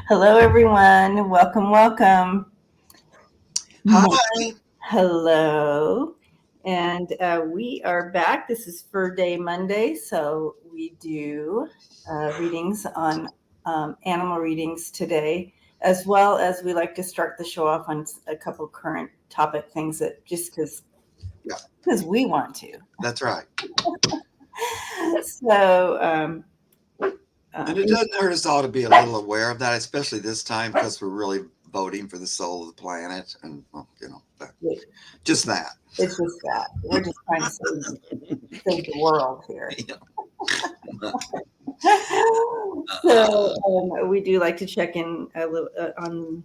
Hello, everyone. Welcome, welcome. Hi. Hello. And we are back. This is Furday Monday. So we do readings on animal readings today, as well as we like to start the show off on a couple current topic things that just Yeah, because we want to. that's right. So, And it doesn't hurt us all to be a little aware of that, especially this time because we're really voting for the soul of the planet. And, well, just that. it's just that we're just trying to save the world here. Yeah. So we do like to check in a little on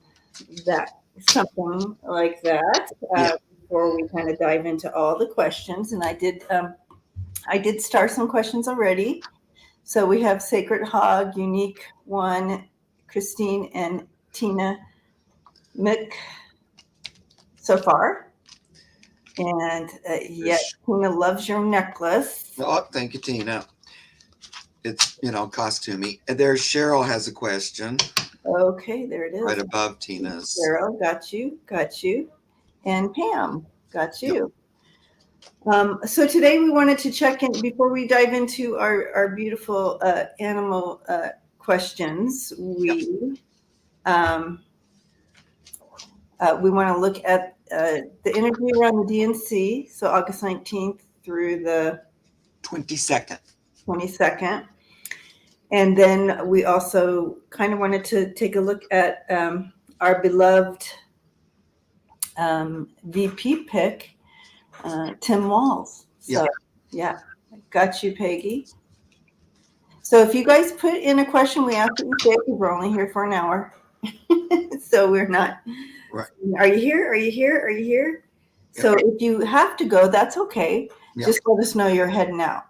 that, something like that, Yeah. before we kind of dive into all the questions. And I did start some questions already. So we have Sacred Hog, Unique One, Christine, and Tina Mick so far. And yes, Tina loves your necklace. Oh, thank you, Tina. It's, costumey. And there's Cheryl has a question Okay, there it right is. above Tina's. Sarah, got you. And Pam, got Yep. you. So today we wanted to check in before we dive into our beautiful animal questions. We want to look at the interview around the DNC, so August 19th through the 22nd. 22nd. And then we also kind of wanted to take a look at our beloved VP pick, Tim Walz. So, yeah, got you, Peggy. So if you guys put in a question, we ask that you say, because we're only here for an hour. So we're not, Right. Are you here? Are you here? Are you here? Yep. So if you have to go, that's okay. Yep. Just let us know you're heading out.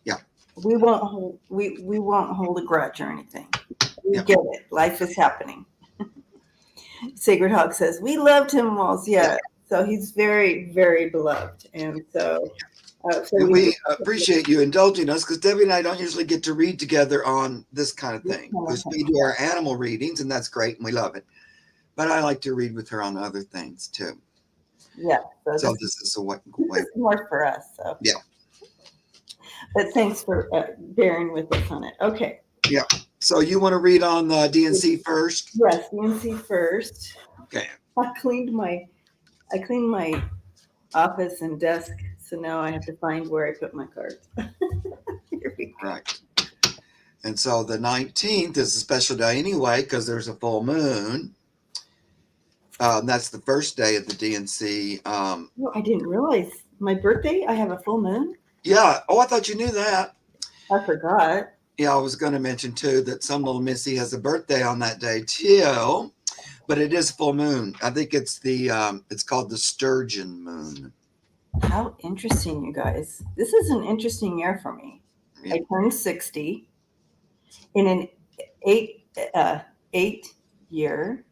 Yeah. We won't hold a grudge or anything. We Yep. get it. Life is happening. Sacred Hog says, we loved him, Walz. Yeah. So he's very, very beloved. And so, And we appreciate you indulging us because Debbie and I don't usually get to read together on this kind of thing. Because we do our animal readings, and that's great, and we love it. But I like to read with her on other things too. Yeah. So this is a way. More for us. So. Yeah. But thanks for bearing with us on it. Okay. Yeah. So you want to read on the DNC first? Yes, DNC first. Okay. I cleaned my office and desk, so now I have to find where I put my cards. Here we go. Right. And so the 19th is a special day anyway because there's a full moon. That's the first day of the DNC. Oh, I didn't realize my birthday. I have a full moon. Yeah. Oh, I thought you knew that. I forgot. Yeah, I was going to mention too that some little Missy has a birthday on that day too, but it is full moon. I think it's it's called the Sturgeon moon. How interesting, you guys! This is an interesting year for me. Yeah. I turned 60 in an eight year.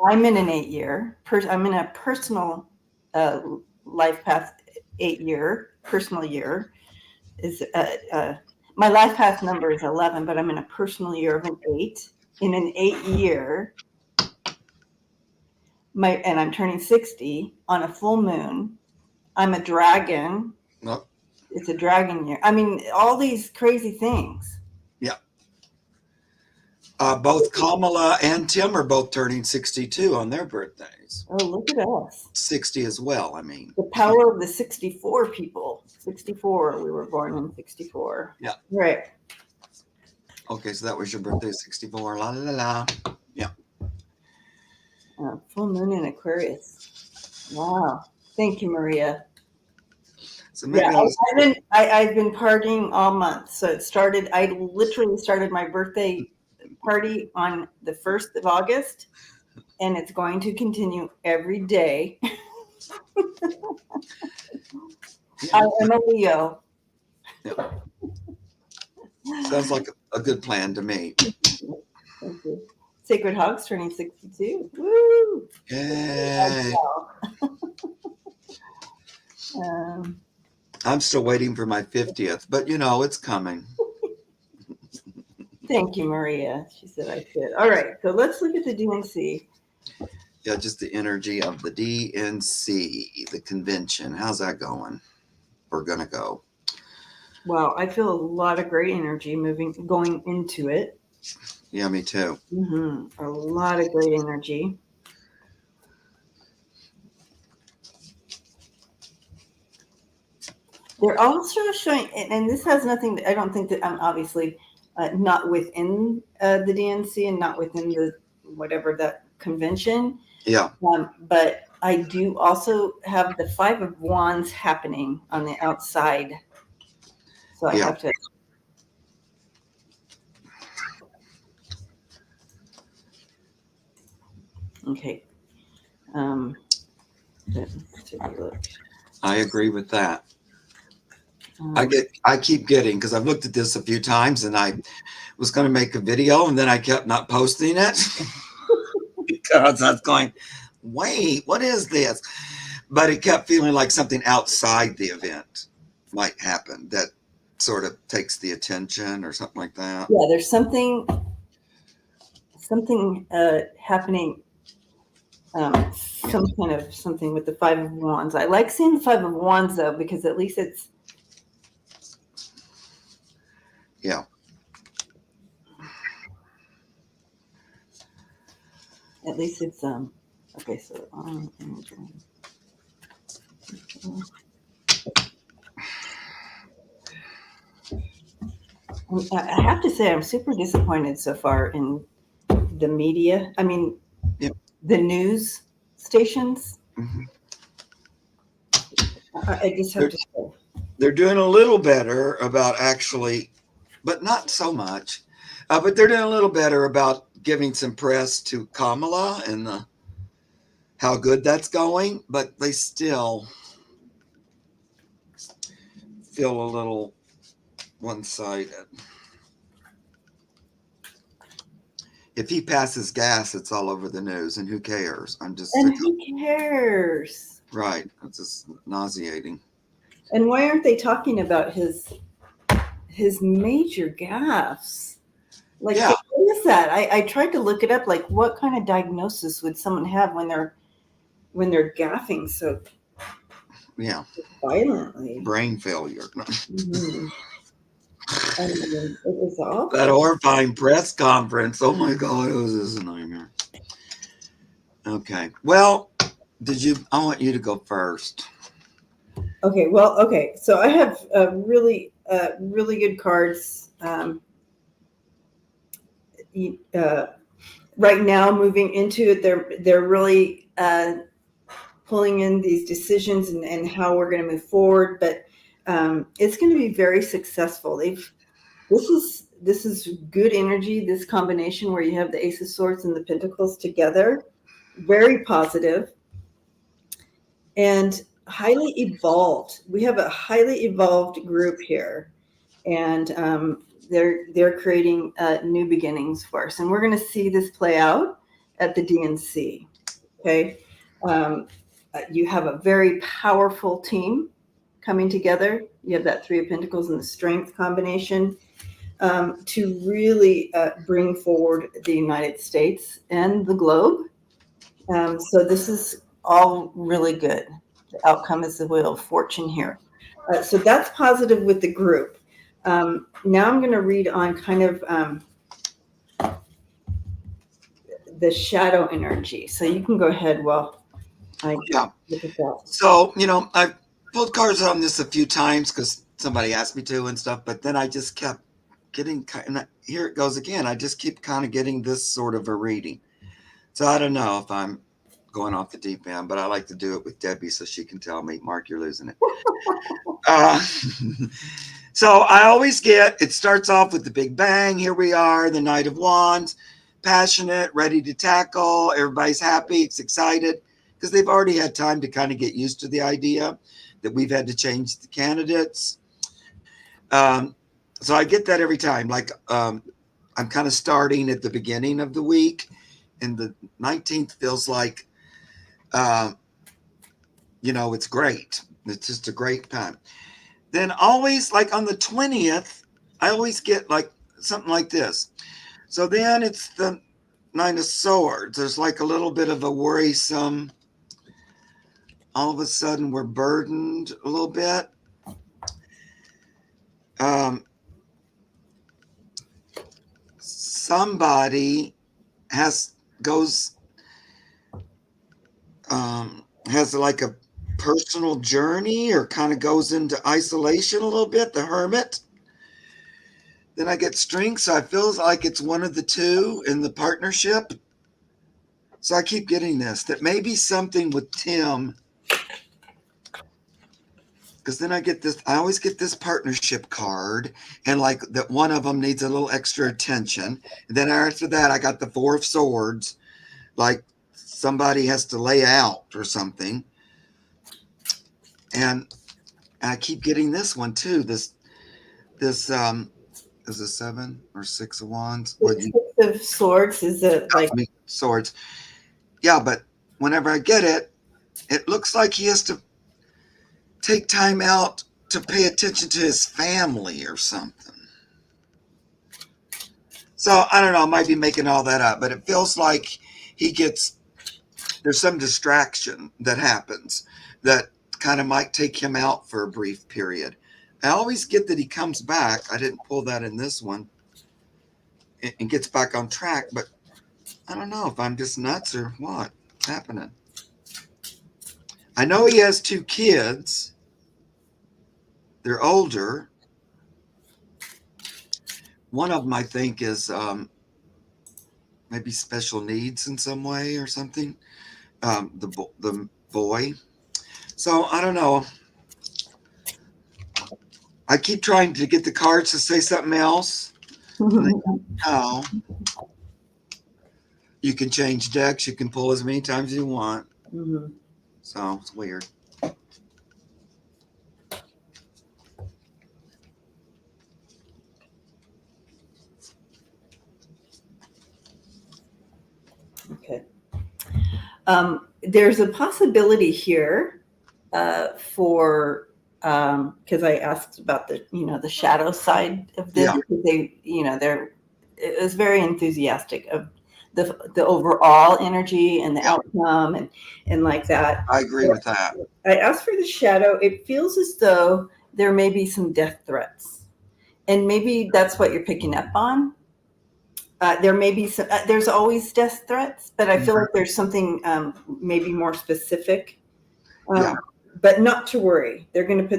I'm in an 8 year. I'm in a personal life path 8 year personal year. Is my life path number is 11, but I'm in a personal year of an 8. In an 8 year, and I'm turning 60 on a full moon. I'm a dragon. Oh. It's a dragon year. I mean, all these crazy things. Yeah. Both Kamala and Tim are both turning 62 on their birthdays. Oh, look at us. 60 as well, I mean. The power of the 64 people. 64, we were born in 64. Yeah. Right. Okay, so that was your birthday, 64. La la la. Yeah. Full moon in Aquarius. Wow. Thank you, Maria. So maybe I've been partying all month. So it started, I literally started my birthday party on the 1st of August, and it's going to continue every day. I am a Leo. Yeah. Sounds like a good plan to me. Thank you. Sacred Hog's turning 62. Woo! Yay! I'm still waiting for my 50th, but it's coming. Thank you, Maria. She said I should. All right, so let's look at the DNC. Yeah, just the energy of the DNC, the convention. How's that going? We're going to go. Wow, I feel a lot of great energy going into it. Yeah, me too. A lot of great energy. They're also showing, and this has nothing. I don't think that I'm obviously not within the DNC and not within the whatever that convention. Yeah. But I do also have the Five of Wands happening on the outside, so I have to. Okay. Let's take a look. I agree with that. I keep getting, because I've looked at this a few times and I was going to make a video and then I kept not posting it because I was going, wait, what is this? But it kept feeling like something outside the event might happen that sort of takes the attention or something like that. Yeah, there's something happening. Some kind of something with the Five of Wands. I like seeing the Five of Wands though, because at least it's. Yeah. At least it's okay. So I have to say I'm super disappointed so far in the media. I mean, the news stations. I just have to say. They're doing a little better about actually, but not so much. But they're doing a little better about giving some press to Kamala and how good that's going. But they still feel a little one-sided. If he passes gas, it's all over the news, and who cares? I'm just. And who cares? Right. It's just nauseating. And why aren't they talking about his major gaffes? Like, what is that? I tried to look it up. Like, what kind of diagnosis would someone have when they're gaffing so violently? Brain failure. I mean, it was awful. That horrifying press conference. Oh my God, it was a nightmare. Okay. Well, I want you to go first. Okay. Well, okay. So I have really good cards. Right now, moving into it, they're really pulling in these decisions and how we're going to move forward. But it's going to be very successful. This is good energy. This combination where you have the Ace of Swords and the Pentacles together, very positive and highly evolved. We have a highly evolved group here, and they're creating new beginnings for us, and we're going to see this play out at the DNC. Okay, you have a very powerful team coming together. You have that Three of Pentacles and the Strength combination to really bring forward the United States and the globe. So this is all really good. The outcome is the Wheel of Fortune here. So that's positive with the group. Now I'm going to read on kind of the shadow energy. So you can go ahead while I look at that. So, I've pulled cards on this a few times because somebody asked me to and stuff, but then I just kept getting, and here it goes again. I just keep kind of getting this sort of a reading. So I don't know if I'm going off the deep end, but I like to do it with Debbie so she can tell me, Mark, you're losing it. So I always it starts off with the big bang. Here we are, the Knight of Wands, passionate, ready to tackle. Everybody's happy, it's excited because they've already had time to kind of get used to the idea that we've had to change the candidates. So I get that every time. Like I'm kind of starting at the beginning of the week, and the 19th feels like, it's great. It's just a great time. Then always, like on the 20th, I always get like something like this. So then it's the Nine of Swords. There's like a little bit of a worrisome, all of a sudden we're burdened a little bit. Somebody has like a personal journey or kind of goes into isolation a little bit, the Hermit. Then I get Strength, so I feel like it's one of the two in the partnership. So I keep getting this, that maybe something with Tim, because then I get this, I always get this partnership card, and like that one of them needs a little extra attention. And then after that, I got the Four of Swords, like somebody has to lay out or something. And I keep getting this one too. This is a 7 or 6 of Wands. The Six of Swords is like swords. Yeah, but whenever I get it, it looks like he has to take time out to pay attention to his family or something. So I don't know, I might be making all that up, but it feels like there's some distraction that happens that kind of might take him out for a brief period. I always get that he comes back. I didn't pull that in this one and gets back on track, but I don't know if I'm just nuts or what's happening. I know he has 2 kids. They're older. One of them, I think, is maybe special needs in some way or something. The boy. So I don't know. I keep trying to get the cards to say something else. No. You can change decks. You can pull as many times as you want. Mm-hmm. So it's weird. Okay. There's a possibility here for because I asked about the shadow side of this. Yeah. Because it was very enthusiastic of the overall energy and the outcome and like that. I agree with that. I asked for the shadow. It feels as though there may be some death threats, and maybe that's what you're picking up on. There may be some, there's always death threats, but I feel like there's something maybe more specific. But not to worry. They're going to be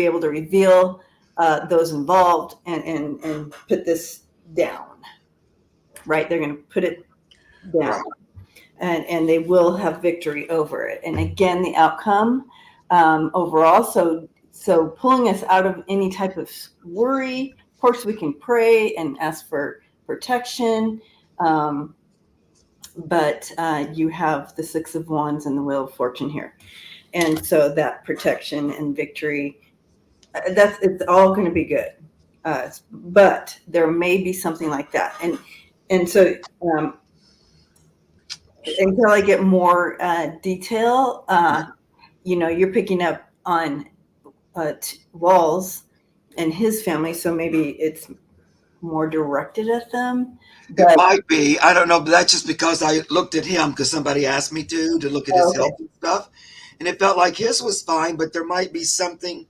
able to reveal those involved and put this down. Right? They're going to put it down, and they will have victory over it. And again, the outcome overall. So pulling us out of any type of worry. Of course, we can pray and ask for protection, but you have the Six of Wands and the Wheel of Fortune here. And so that protection and victory, it's all going to be good. But there may be something like that. And so until I get more detail, you're picking up on Walz and his family, so maybe it's more directed at them. It might be. I don't know, but that's just because I looked at him because somebody asked me to look at his health and stuff, and it felt like his was fine, but there might be something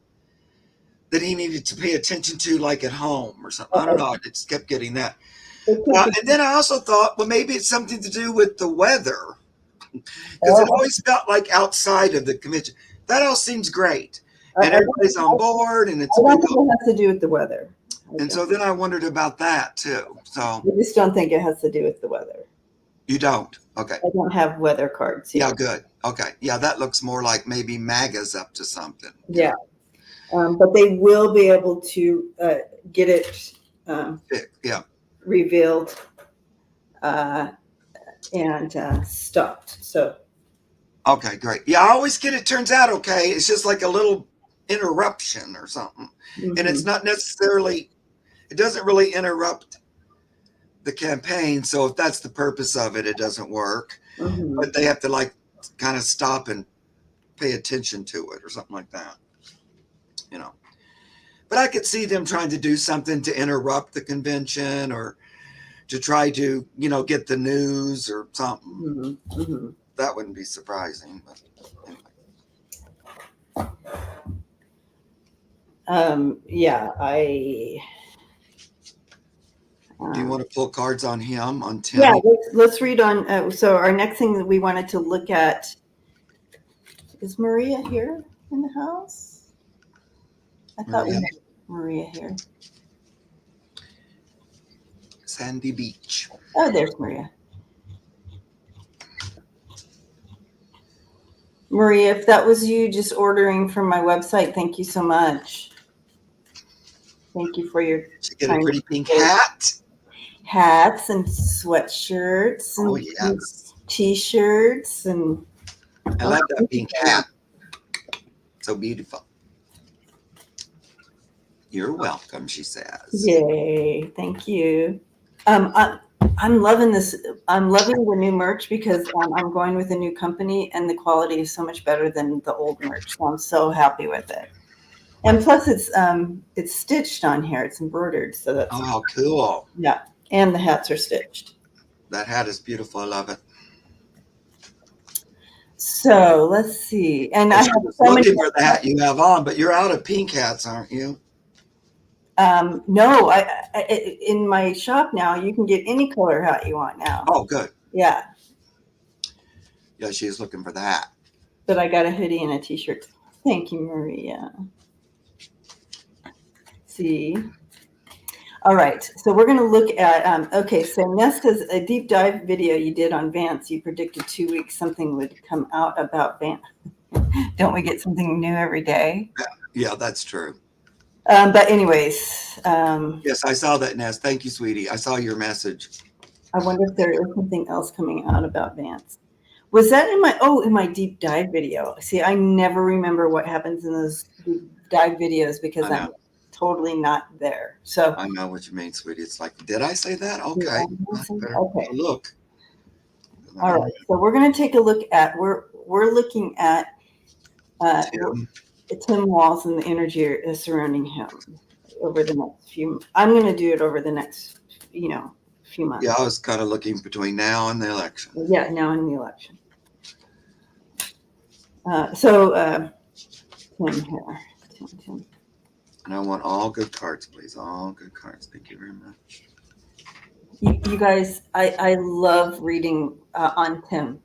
that he needed to pay attention to, like at home or something. I don't know. I just kept getting that. And then I also thought, well, maybe it's something to do with the weather, because it always felt like outside of the convention. That all seems great. And everybody's on board, and it's. I don't think it has to do with the weather. And so then I wondered about that too. So I just don't think it has to do with the weather. You don't? Okay. I don't have weather cards here. Yeah, good. Okay. Yeah, that looks more like maybe MAGA's up to something. Yeah. But they will be able to get it revealed and stopped. So. Okay, great. Yeah, I always get it turns out okay. It's just like a little interruption or something. Mm-hmm. And it's not necessarily, it doesn't really interrupt the campaign. So if that's the purpose of it, it doesn't work. Mm-hmm. But they have to like kind of stop and pay attention to it or something like that. But I could see them trying to do something to interrupt the convention or to try to, get the news or something. Mm-hmm. That wouldn't be surprising. But anyway. Yeah, Do you want to pull cards on him, on Tim? Yeah, let's read on. So our next thing that we wanted to look at, is Maria here in the house? I thought we had Maria here. Sandy Beach. Oh, there's Maria. Maria, if that was you just ordering from my website, thank you so much. Thank you for your She get a pretty pink hat. Hats and sweatshirts and t-shirts and I love that pink hat. So beautiful. You're welcome, she says. Yay, thank you. I'm loving this. I'm loving the new merch because I'm going with a new company and the quality is so much better than the old merch. So I'm so happy with it. And plus it's stitched on here. It's embroidered. So that's how cool. Yeah. And the hats are stitched. That hat is beautiful. I love it. So let's see. And I have so looking for the hat you have on, but you're out of pink hats, aren't you? No, I in my shop now, you can get any color hat you want now. Oh, good. Yeah. Yeah, she's looking for the hat. But I got a hoodie and a t-shirt. Thank you, Maria. See. All right, so we're going to look at, okay, so Nesta's a deep dive video you did on Vance. You predicted 2 weeks something would come out about Vance. Don't we get something new every day? Yeah, that's true. But anyways. Yes, I saw that, Nest. Thank you, sweetie. I saw your message. I wonder if there is something else coming out about Vance. Was that in my deep dive video? See, I never remember what happens in those deep dive videos because I'm totally not there. So I know what you mean, sweetie. It's like, did I say that? Okay. Okay. Look. All right. So we're going to take a look at we're looking at Tim Walz and the energy surrounding him over the next few. I'm going to do it over the next few months. Yeah, I was kind of looking between now and the election. Yeah, now in the election. Tim here. Tim. And I want all good cards, please. All good cards. Thank you very much. You guys, I love reading on Tim.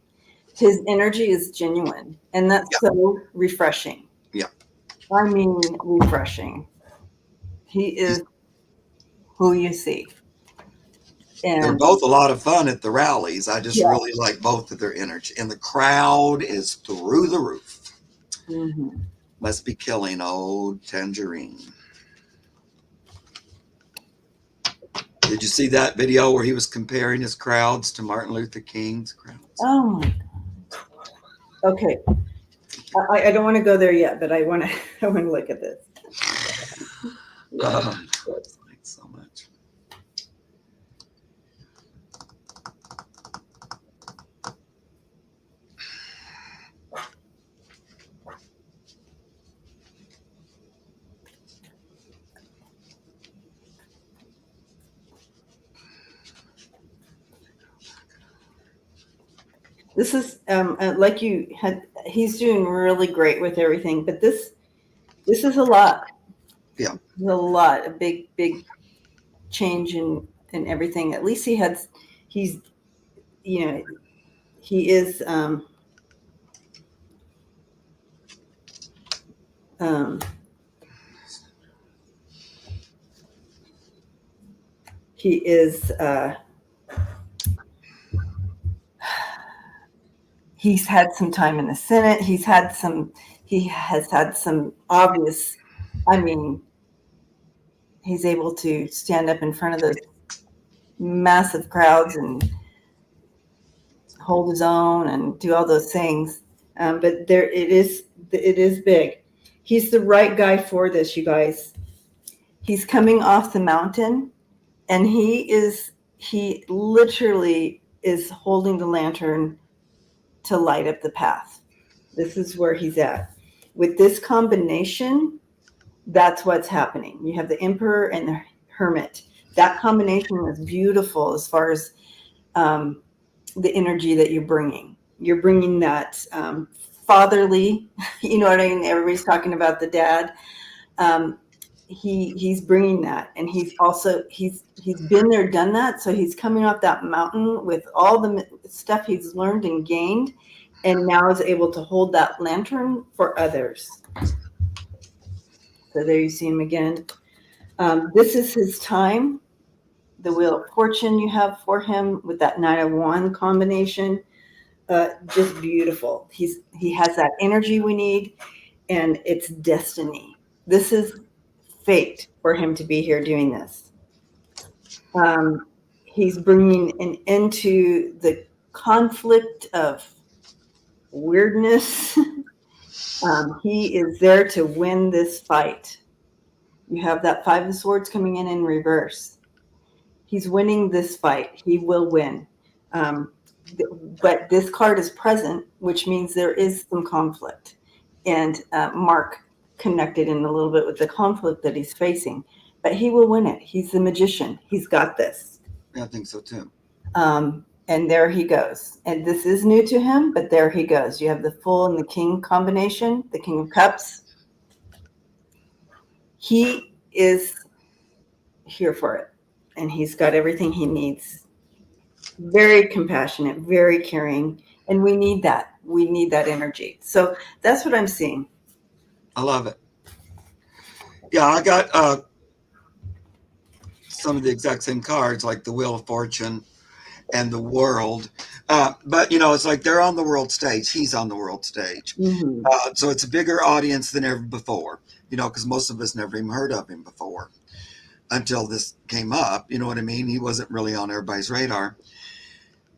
His energy is genuine, and that's so refreshing. Yeah. I mean, refreshing. He is who you see. And they're both a lot of fun at the rallies. I just really like both of their energy. And the crowd is through the roof. Mm-hmm. Must be killing old Tangerine. Did you see that video where he was comparing his crowds to Martin Luther King's crowds? Oh my God. Okay. I don't want to go there yet, but I want to look at this. Thanks so much. This is like you had. He's doing really great with everything, but this is a lot. Yeah, a lot. A big change in everything. At least he is. He is he's had some time in the Senate. He has had some obvious, he's able to stand up in front of those massive crowds and hold his own and do all those things. But it is big. He's the right guy for this, you guys. He's coming off the mountain, and he literally is holding the lantern to light up the path. This is where he's at. With this combination, That's what's happening. You have the Emperor and the Hermit. That combination is beautiful as far as the energy that you're bringing. You're bringing that fatherly, you know what I mean? Everybody's talking about the dad. Um, he's bringing that, and he's been there, done that. So he's coming off that mountain with all the stuff he's learned and gained, and now is able to hold that lantern for others. So there you see him again. This is his time. The Wheel of Fortune you have for him with that Knight of Wands combination, just beautiful. He has that energy we need, and it's destiny. This is fate for him to be here doing this. He's bringing an end to the conflict of weirdness. He is there to win this fight. You have that Five of Swords coming in reverse. He's winning this fight. He will win. But this card is present, which means there is some conflict. And Mark connected in a little bit with the conflict that he's facing. But he will win it. He's the magician. He's got this. Yeah, I think so too. And there he goes. And this is new to him, but there he goes. You have the Fool and the King combination, the King of Cups. He is here for it. And he's got everything he needs. Very compassionate, very caring. And we need that. We need that energy. So that's what I'm seeing. I love it. Yeah, I got some of the exact same cards, like the Wheel of Fortune and the World. But, it's like they're on the world stage. He's on the world stage. Mm-hmm. So it's a bigger audience than ever before, because most of us never even heard of him before until this came up. You know what I mean? He wasn't really on everybody's radar.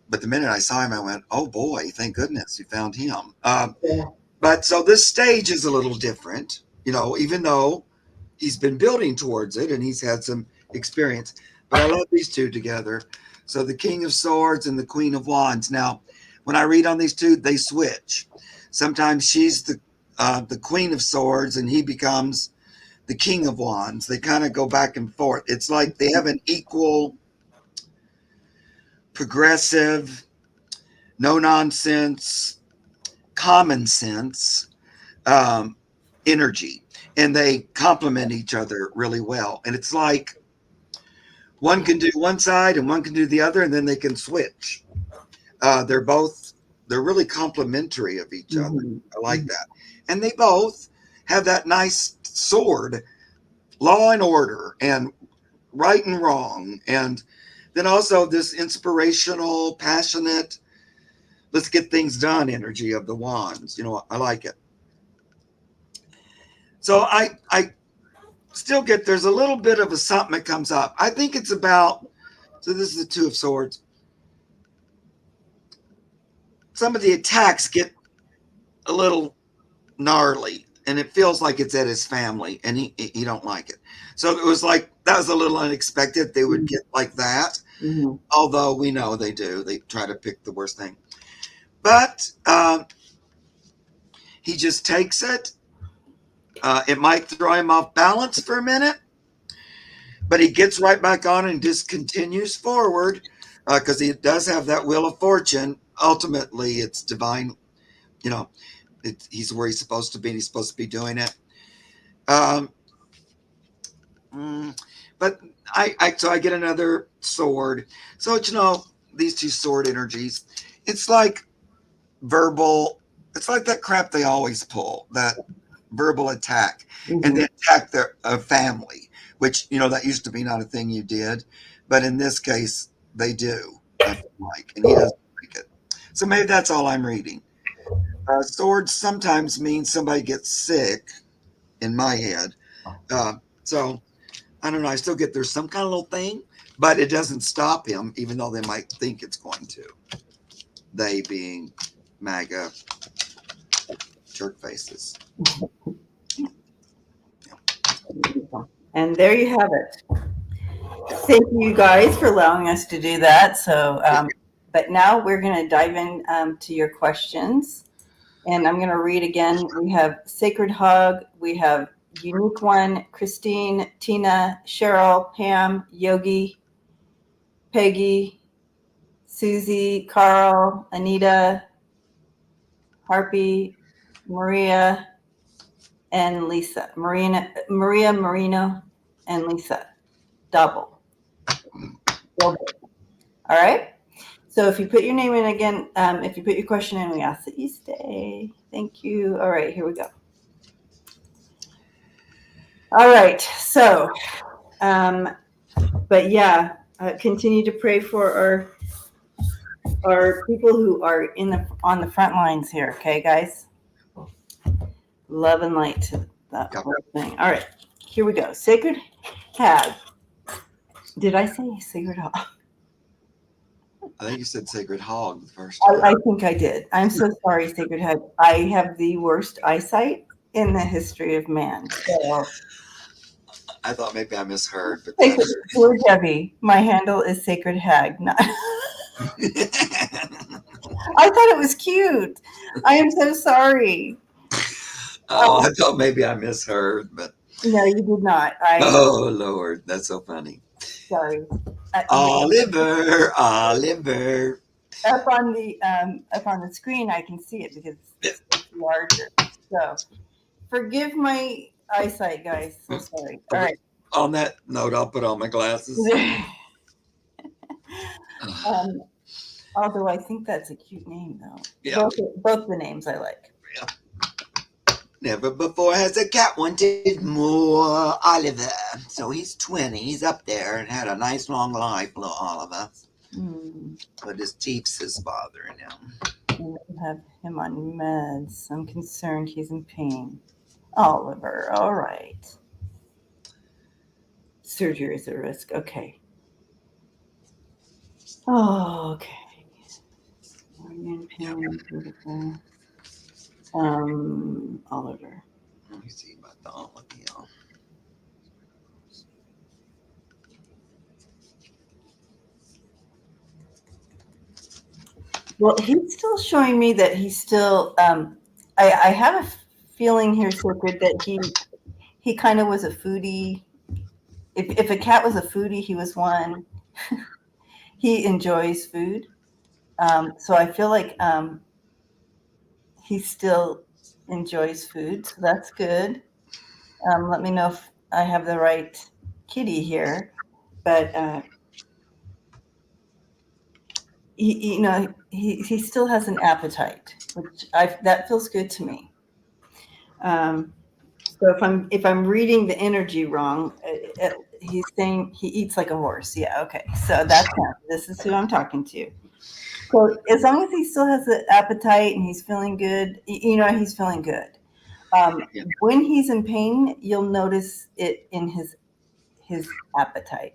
But the minute I saw him, I went, oh, boy, thank goodness you found him. Yeah. But so this stage is a little different, even though he's been building towards it and he's had some experience. But I love these two together. So the King of Swords and the Queen of Wands. Now, when I read on these two, they switch. Sometimes she's the Queen of Swords and he becomes the King of Wands. They kind of go back and forth. It's like they have an equal, progressive, no nonsense, common sense energy, and they complement each other really well. And it's like one can do one side and one can do the other, and then they can switch. They're really complementary of each other. I like that. And they both have that nice sword, law and order, and right and wrong, and then also this inspirational, passionate, let's get things done energy of the wands. I like it. So I still get, there's a little bit of a something that comes up. I think it's about, so this is the Two of Swords. Some of the attacks get a little gnarly, and it feels like it's at his family, and he don't like it. So it was like, that was a little unexpected. They would get like that. Mm-hmm. Although we know they do. They try to pick the worst thing. But he just takes it. It might throw him off balance for a minute, but he gets right back on and just continues forward because he does have that Wheel of Fortune. Ultimately, it's divine. He's where he's supposed to be. He's supposed to be doing it. But so I get another sword. So, these two sword energies, it's like verbal, it's like that crap they always pull, that verbal attack. Mm-hmm. And they attack their family, which, that used to be not a thing you did. But in this case, they do, I feel like, and he doesn't like it. So maybe that's all I'm reading. Swords sometimes mean somebody gets sick in my head. So I don't know. I still get there's some kind of little thing, but it doesn't stop him, even though they might think it's going to. They being MAGA jerk faces. And there you have it. Thank you guys for allowing us to do that. So, but now we're going to dive in to your questions. And I'm going to read again. We have Sacred Hug. We have Unique One, Christine, Tina, Cheryl, Pam, Yogi, Peggy, Susie, Carl, Anita, Harpy, Maria, and Lisa. Maria, Marino, and Lisa. Double. All right. So if you put your name in again, if you put your question in, we ask that you stay. Thank you. All right, here we go. All right. So, but yeah, continue to pray for our people who are on the front lines here. Okay, guys. Love and light to that whole thing. All right, here we go. Sacred Hag. Did I say Sacred Hog? I think you said Sacred Hog the first time. I think I did. I'm so sorry, Sacred Hag. I have the worst eyesight in the history of man. So, I thought maybe I misheard. But Poor Debbie. My handle is Sacred Hag. Not I thought it was cute. I am so sorry. Oh, I thought maybe I misheard, but no, you did not. Oh Lord, that's so funny. Sorry. Oliver. Up on the screen, I can see it because it's larger. So, forgive my eyesight, guys. So sorry. All right. On that note, I'll put on my glasses. Although I think that's a cute name, though. Yeah. Both the names I like. Yeah. Never before has a cat wanted more Oliver. So he's 20. He's up there and had a nice long life, little Oliver. But his teeth is bothering him. I have him on meds. I'm concerned he's in pain. Oliver, all right. Surgery is a risk. Okay. Oh, okay. Oliver. Let me see about the Oliver. Well, he's still showing me that he's still. I have a feeling here, Sacred, that he kind of was a foodie. If a cat was a foodie, he was one. He enjoys food, so I feel like he still enjoys food. So that's good. Let me know if I have the right kitty here, but. He still has an appetite, which that feels good to me. So if I'm reading the energy wrong, he's saying he eats like a horse. Yeah, okay. So that's him. This is who I'm talking to. So as long as he still has the appetite and he's feeling good, he's feeling good. When he's in pain, you'll notice it in his appetite.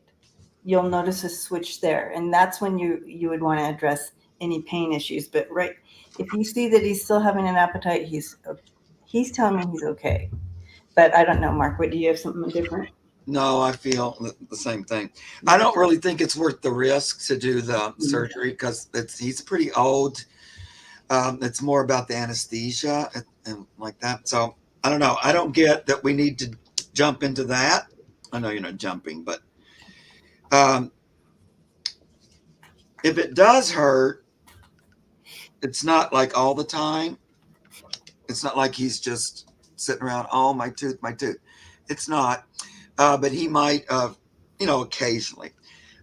You'll notice a switch there, and that's when you would want to address any pain issues. But if you see that he's still having an appetite, he's telling me he's okay. But I don't know, Mark. What do you have something different? No, I feel the same thing. I don't really think it's worth the risk to do the surgery because he's pretty old. It's more about the anesthesia and like that. So I don't know. I don't get that we need to jump into that. I know you're not jumping, but if it does hurt, it's not like all the time. It's not like he's just sitting around, oh, my tooth. It's not. But he might, occasionally.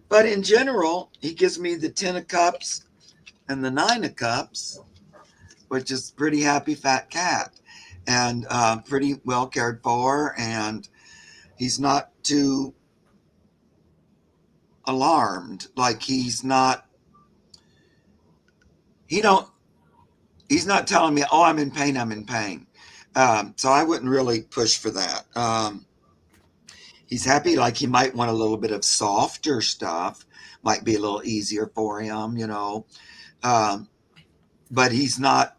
But in general, he gives me the 10 of cups and the 9 of cups, which is pretty happy fat cat and pretty well cared for. And he's not too alarmed. Like he's not telling me, oh, I'm in pain. So I wouldn't really push for that. He's happy. Like he might want a little bit of softer stuff, might be a little easier for him, but he's not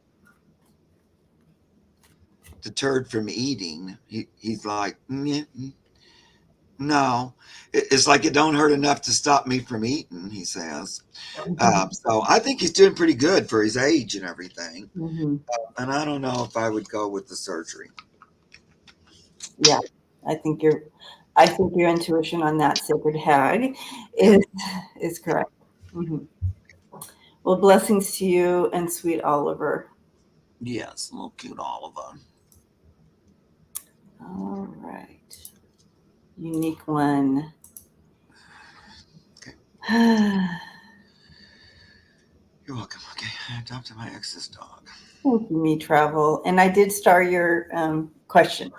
deterred from eating. He's like, no, it's like it don't hurt enough to stop me from eating, he says. So I think he's doing pretty good for his age and everything. And I don't know if I would go with the surgery. Yeah, I think your intuition on that, Sacred Hag, is correct. Mhm. Well, blessings to you and sweet Oliver. Yes, little cute Oliver. All right. Unique one. Okay. You're welcome. Okay, I adopted my ex's dog. Thank you, Me Travel. And I did star your question.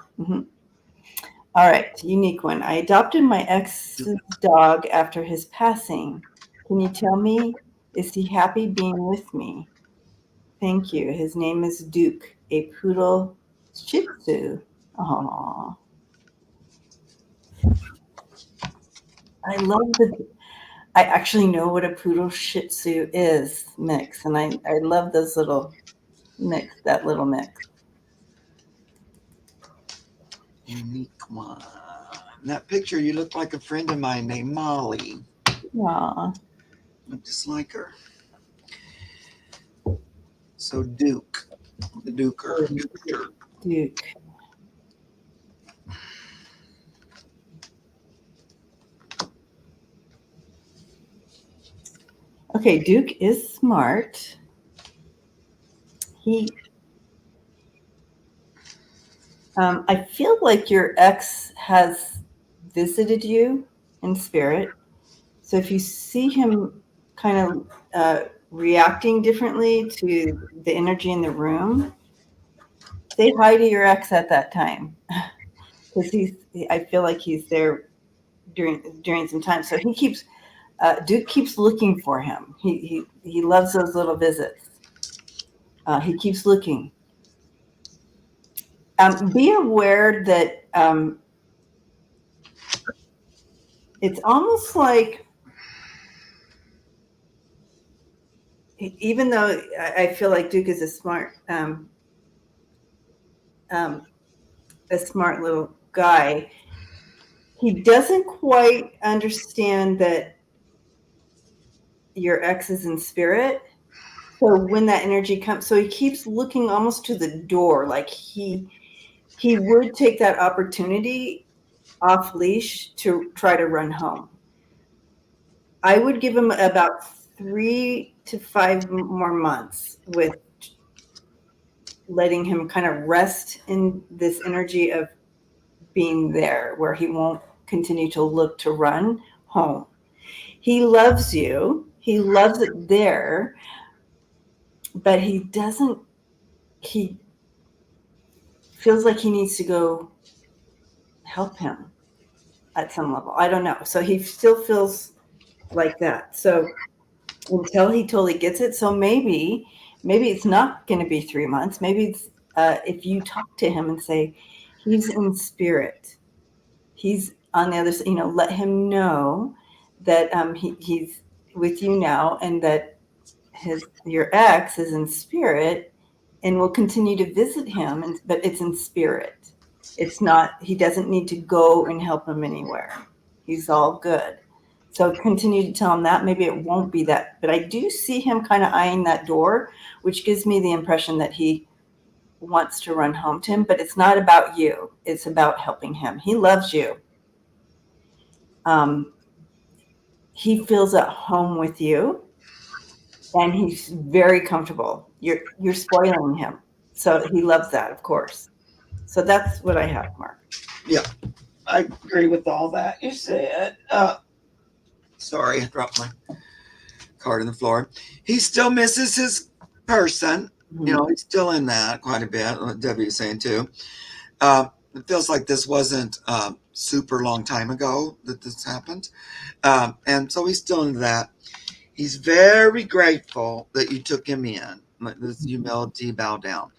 All right, unique one. I adopted my ex's dog after his passing. Can you tell me, is he happy being with me? Thank you. His name is Duke, a poodle Shih Tzu. Aww. I love the. I actually know what a poodle Shih Tzu is mix, and I love those little mix. That little mix. Unique one. In that picture, you look like a friend of mine named Molly. Aww. Look just like her. So Duke, the Duker. Duke. Okay, Duke is smart. I feel like your ex has visited you in spirit. So if you see him kind of reacting differently to the energy in the room, say hi to your ex at that time, because I feel like he's there during some time. So Duke keeps looking for him. He loves those little visits. He keeps looking. Be aware that it's almost like, even though I feel like Duke is a smart little guy, he doesn't quite understand that your ex is in spirit. So when that energy comes, so he keeps looking almost to the door, like he would take that opportunity off leash to try to run home. I would give him about 3 to 5 more months with letting him kind of rest in this energy of being there, where he won't continue to look to run home. He loves you. He loves it there, but he feels like he needs to go help him at some level. I don't know. So he still feels like that. So until he totally gets it. So maybe it's not going to be 3 months. Maybe it's if you talk to him and say, he's in spirit. He's on the other side, let him know that he's with you now, and that your ex is in spirit and will continue to visit him, but it's in spirit. It's not, he doesn't need to go and help him anywhere. He's all good. So continue to tell him that. Maybe it won't be that, but I do see him kind of eyeing that door, which gives me the impression that he wants to run home to him, but it's not about you. It's about helping him. He loves you. He feels at home with you, and he's very comfortable. You're spoiling him, so he loves that, of course. So that's what I have, Mark. Yeah, I agree with all that you said. Sorry, I dropped my card on the floor. He still misses his person. Mm-hmm. He's still in that quite a bit. What Debbie is saying too. It feels like this wasn't super long time ago that this happened. And so he's still in that. He's very grateful that you took him in. This humility, bow down.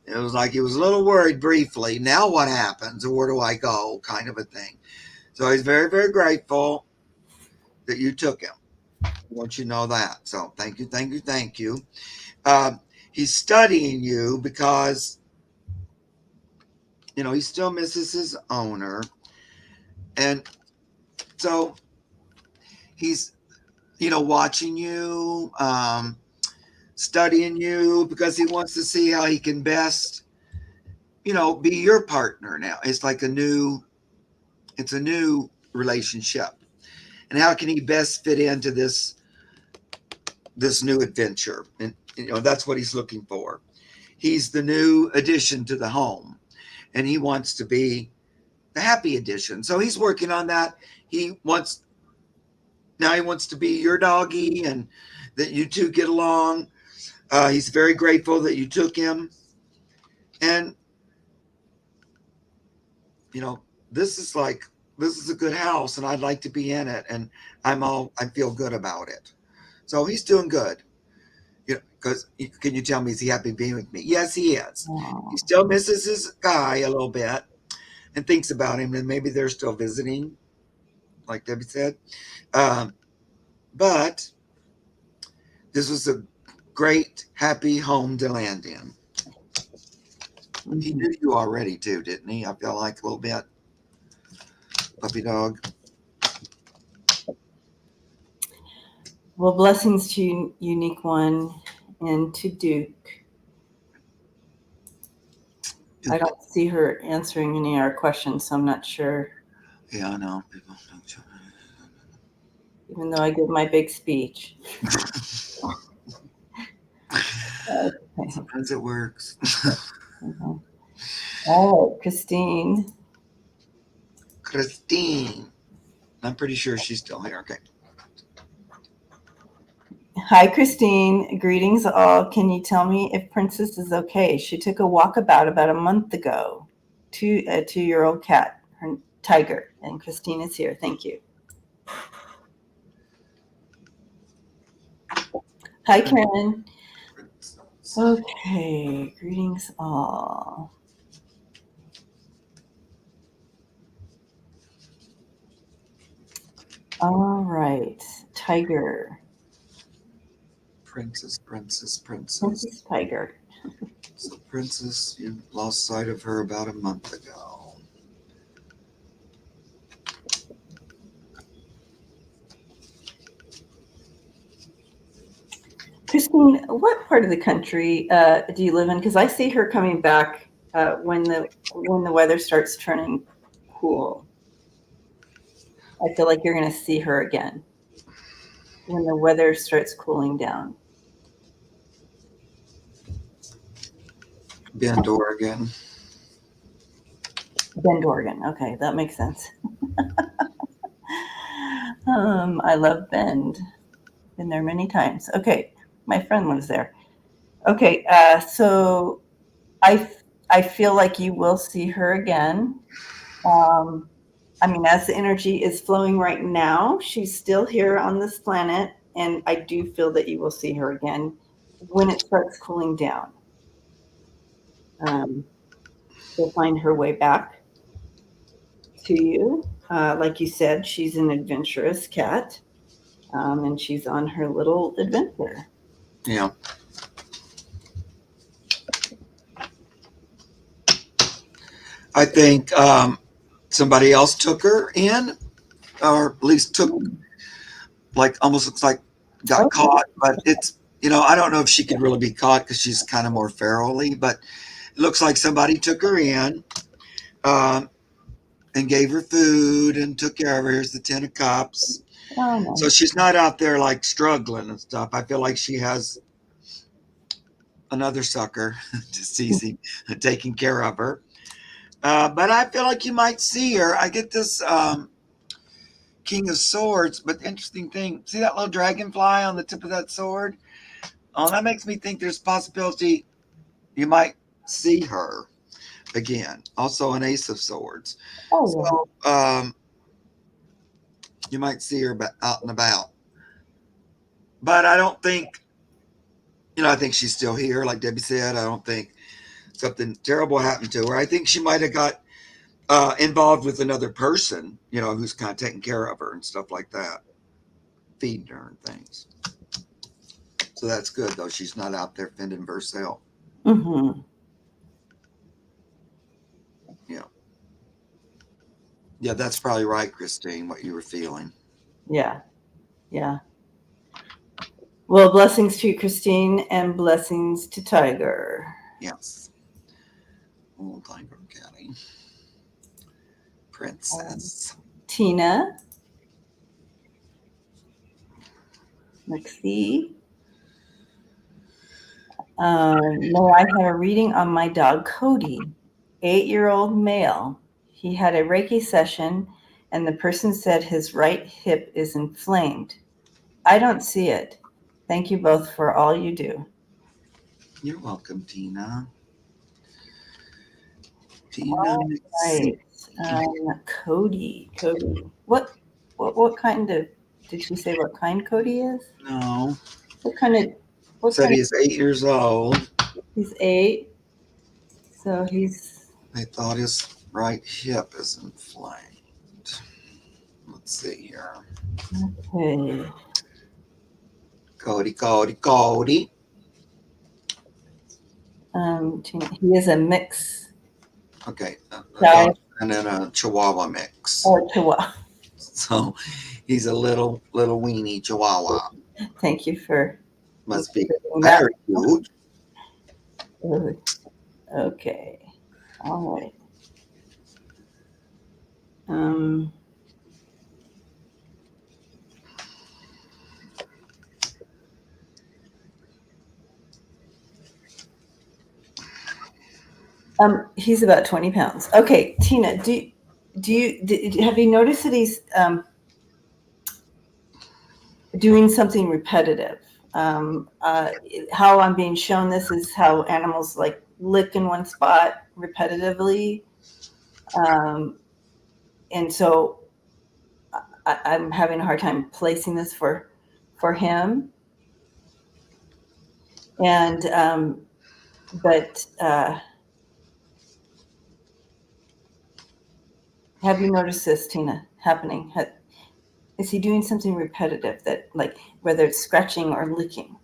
It was like he was a little worried briefly. Now what happens, or where do I go, kind of a thing. So he's very, very grateful that you took him. I want you to know that. So thank you, thank you, thank you. He's studying you because, he still misses his owner. And so he's, watching you, studying you, because he wants to see how he can best be your partner now. It's like a new relationship. And how can he best fit into this new adventure? And that's what he's looking for. He's the new addition to the home, and he wants to be the happy addition. So he's working on that. He wants to be your doggy, and that you two get along. He's very grateful that you took him, and this is a good house, and I'd like to be in it, and I feel good about it. So he's doing good. Because can you tell me, is he happy being with me? Yes, he is. He still misses his guy a little bit and thinks about him, and maybe they're still visiting, like Debbie said. But this was a great, happy home to land in. He knew you already too, didn't he? I feel like a little bit. Puppy dog. Well, blessings to you, Unique One, and to Duke. I don't see her answering any of our questions, so I'm not sure. Yeah, I know. Even though I give my big speech. Sometimes it works. All right, Christine. I'm pretty sure she's still here. Okay. Hi, Christine. Greetings all. Can you tell me if Princess is okay? She took a walkabout about a month ago. A 2-year-old cat, her Tiger, and Christine is here. Thank you. Hi, Karen. Okay, greetings all. All right, Tiger. Princess. Princess Tiger. So Princess, you lost sight of her about a month ago. Christine, what part of the country do you live in? Because I see her coming back when the weather starts turning cool. I feel like you're going to see her again when the weather starts cooling down. Bend, Oregon. Bend, Oregon. Okay, that makes sense. I love Bend. Been there many times. Okay, my friend lives there. Okay, so I feel like you will see her again. As the energy is flowing right now, she's still here on this planet, and I do feel that you will see her again when it starts cooling down. She'll find her way back to you. Like you said, she's an adventurous cat, and she's on her little adventure. Yeah. I think somebody else took her in, or at least took, almost looks like got caught. But it's, I don't know if she could really be caught because she's kind of more ferally, but it looks like somebody took her in and gave her food and took care of her. Here's the 10 of cups. Oh, no. So she's not out there struggling and stuff. I feel like she has another sucker, just easy, taking care of her. But I feel like you might see her. I get this King of Swords, but the interesting thing, see that little dragonfly on the tip of that sword? That makes me think there's a possibility you might see her again. Also an Ace of Swords. Oh, so you might see her out and about. But I don't think, I think she's still here. Like Debbie said, I don't think something terrible happened to her. I think she might have got involved with another person, who's kind of taking care of her and stuff like that, feeding her and things. So that's good, though. She's not out there fending for herself. Mm-hmm. Yeah, that's probably right, Christine, what you were feeling. Yeah. Well, blessings to you, Christine, and blessings to Tiger. Yes. Old Tiger County. Princess. Tina. Let's see. May I have a reading on my dog, Cody, 8-year-old male. He had a Reiki session, and the person said his right hip is inflamed. I don't see it. Thank you both for all you do. You're welcome, Tina. Tina, Right. Cody. What kind of, did she say what kind Cody is? No. What kind of, Said he's 8 years old. He's 8. So They thought his right hip is inflamed. Let's see here. Okay. Cody. He is a mix. Okay. Guy. And then a Chihuahua mix. Oh, Chihuahua. So he's a little weenie Chihuahua. Thank you for. Must be very cute. Okay. All right. He's about 20 pounds. Okay, Tina, have you noticed that he's doing something repetitive? How I'm being shown this is how animals like lick in one spot repetitively. And so I'm having a hard time placing this for him. And, but have you noticed this, Tina, happening? Is he doing something repetitive that, like, whether it's scratching or licking,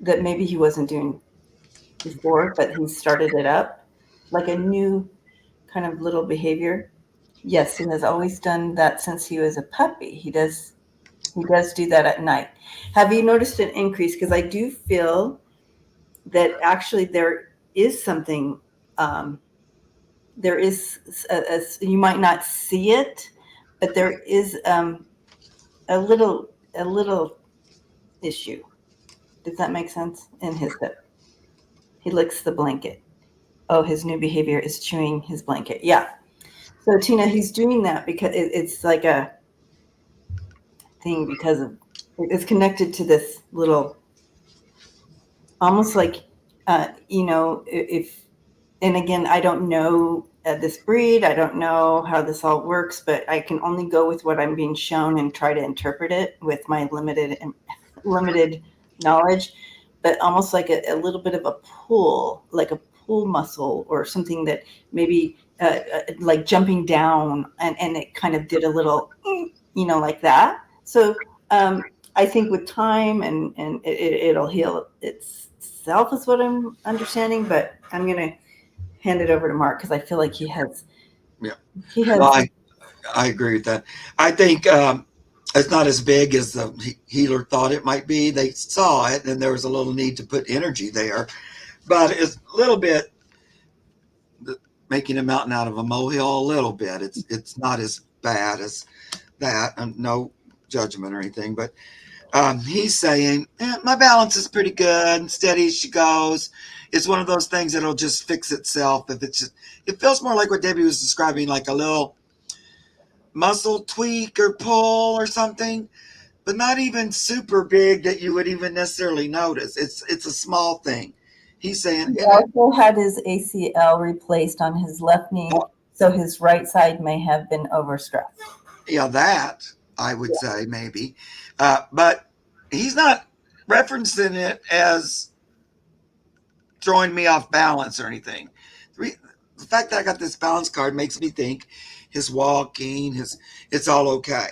that maybe he wasn't doing before, but he started it up, like a new kind of little behavior? Yes, he has always done that since he was a puppy. He does do that at night. Have you noticed an increase? Because I do feel that actually there is something, there is, you might not see it, but there is a little issue. Does that make sense? In his hip. He licks the blanket. Oh, his new behavior is chewing his blanket. Yeah. So Tina, he's doing that because it's like a thing, because of it's connected to this little, almost like, if, and again, I don't know this breed. I don't know how this all works, but I can only go with what I'm being shown and try to interpret it with my limited knowledge. But almost like a little bit of a pull, like a pull muscle or something that maybe like jumping down, and it kind of did a little, like that. So I think with time and it'll heal itself is what I'm understanding. But I'm gonna hand it over to Mark because I feel like he has. Yeah. He has. Well, I agree with that. I think it's not as big as the healer thought it might be. They saw it, and there was a little need to put energy there, but it's a little bit making a mountain out of a molehill. A little bit. It's not as bad as that. No judgment or anything, but he's saying my balance is pretty good and steady as she goes. It's one of those things that'll just fix itself. If it's just, it feels more like what Debbie was describing, like a little muscle tweak or pull or something, but not even super big that you would even necessarily notice. It's a small thing. He's saying he also had his ACL replaced on his left knee, so his right side may have been overstressed. Yeah, that I would say maybe, but he's not referencing it as throwing me off balance or anything. The fact that I got this balance card makes me think his walking, it's all okay.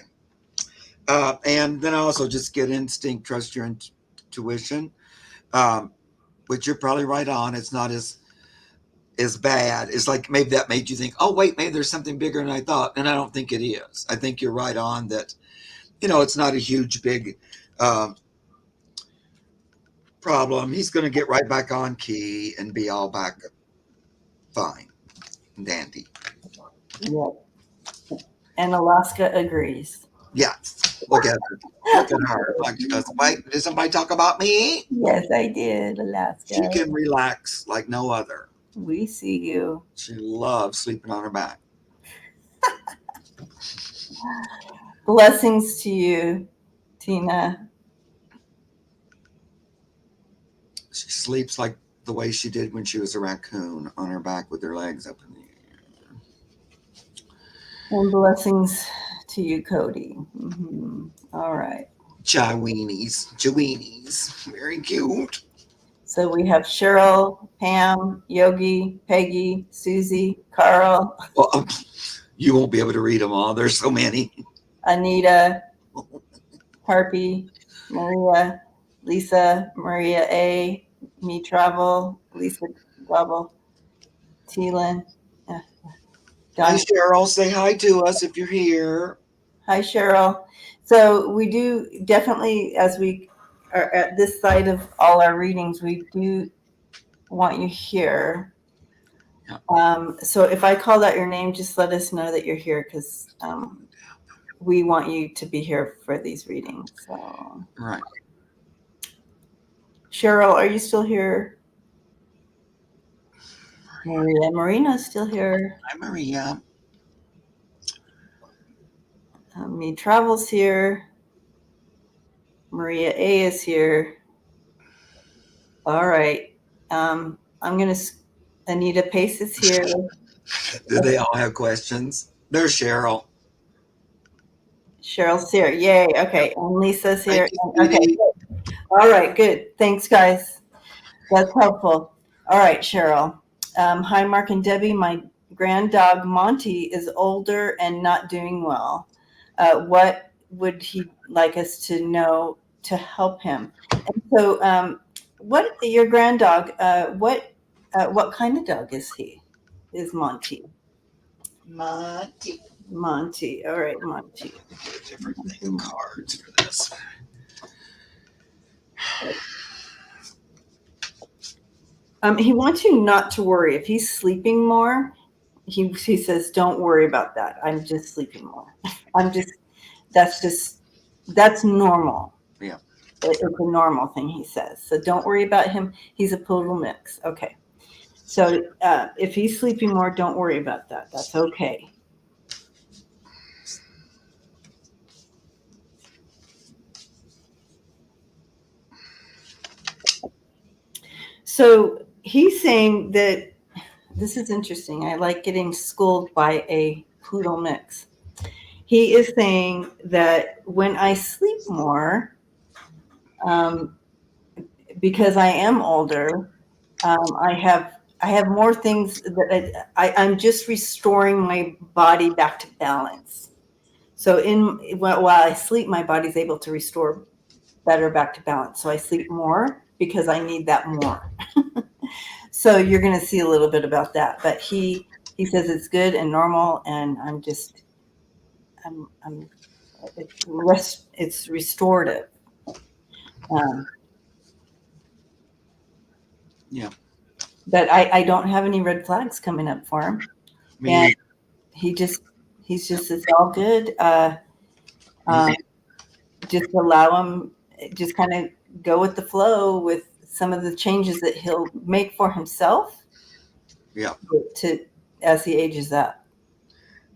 And then I also just get instinct, trust your intuition, which you're probably right on. It's not as bad. It's like maybe that made you think, oh, wait, maybe there's something bigger than I thought. And I don't think it is. I think you're right on that. It's not a huge, big problem. He's going to get right back on key and be all back fine and dandy. Yep. And Alaska agrees. Yes. Look at her. Look at her. Like she goes, wait, did somebody talk about me? Yes, I did, Alaska. She can relax like no other. We see you. She loves sleeping on her back. Blessings to you, Tina. She sleeps like the way she did when she was a raccoon, on her back with her legs up in the air. And blessings to you, Cody. All right. Chiweenies. Very cute. So we have Cheryl, Pam, Yogi, Peggy, Susie, Carl, Well, you won't be able to read them all. There's so many. Anita, Harpy, Maria, Lisa, Maria A, Me Travel, Lisa Gobble, Teelan. Hi, Don. Cheryl. Say hi to us if you're here. Hi, Cheryl. So we do definitely, as we are at this side of all our readings, we do want you here. Yeah. So if I called out your name, just let us know that you're here, because we want you to be here for these readings. So, Right. Cheryl, are you still here? Maria, Marina's still here. Hi, Maria. Me Travel's here. Maria A is here. All right. I'm gonna. Anita Pace is here. Do they all have questions? There's Cheryl. Cheryl's here. Yay. Okay. And Lisa's here. Thank you, Okay. Good. All right. Good. Thanks, guys. That's helpful. All right, Cheryl. Hi, Mark and Debbie. My grand dog Monty is older and not doing well. What would he like us to know to help him? And so, what your grand dog? What kind of dog is he? Is Monty? Monty. All right, Monty. Different thing of cards for this. He wants you not to worry. If he's sleeping more, he says, "Don't worry about that. I'm just sleeping more. That's normal." Yeah. It's a normal thing, he says. So don't worry about him. He's a poodle mix. Okay. So if he's sleeping more, don't worry about that. That's okay. So he's saying that this is interesting. I like getting schooled by a poodle mix. He is saying that when I sleep more, because I am older, I have more things that I'm just restoring my body back to balance. So while I sleep, my body's able to restore better back to balance. So I sleep more because I need that more. So you're going to see a little bit about that. But he says it's good and normal, and it's restorative. Yeah. But I don't have any red flags coming up for him. And he's just it's all good. Just allow him, just kind of go with the flow with some of the changes that he'll make for himself. Yeah. As he ages up.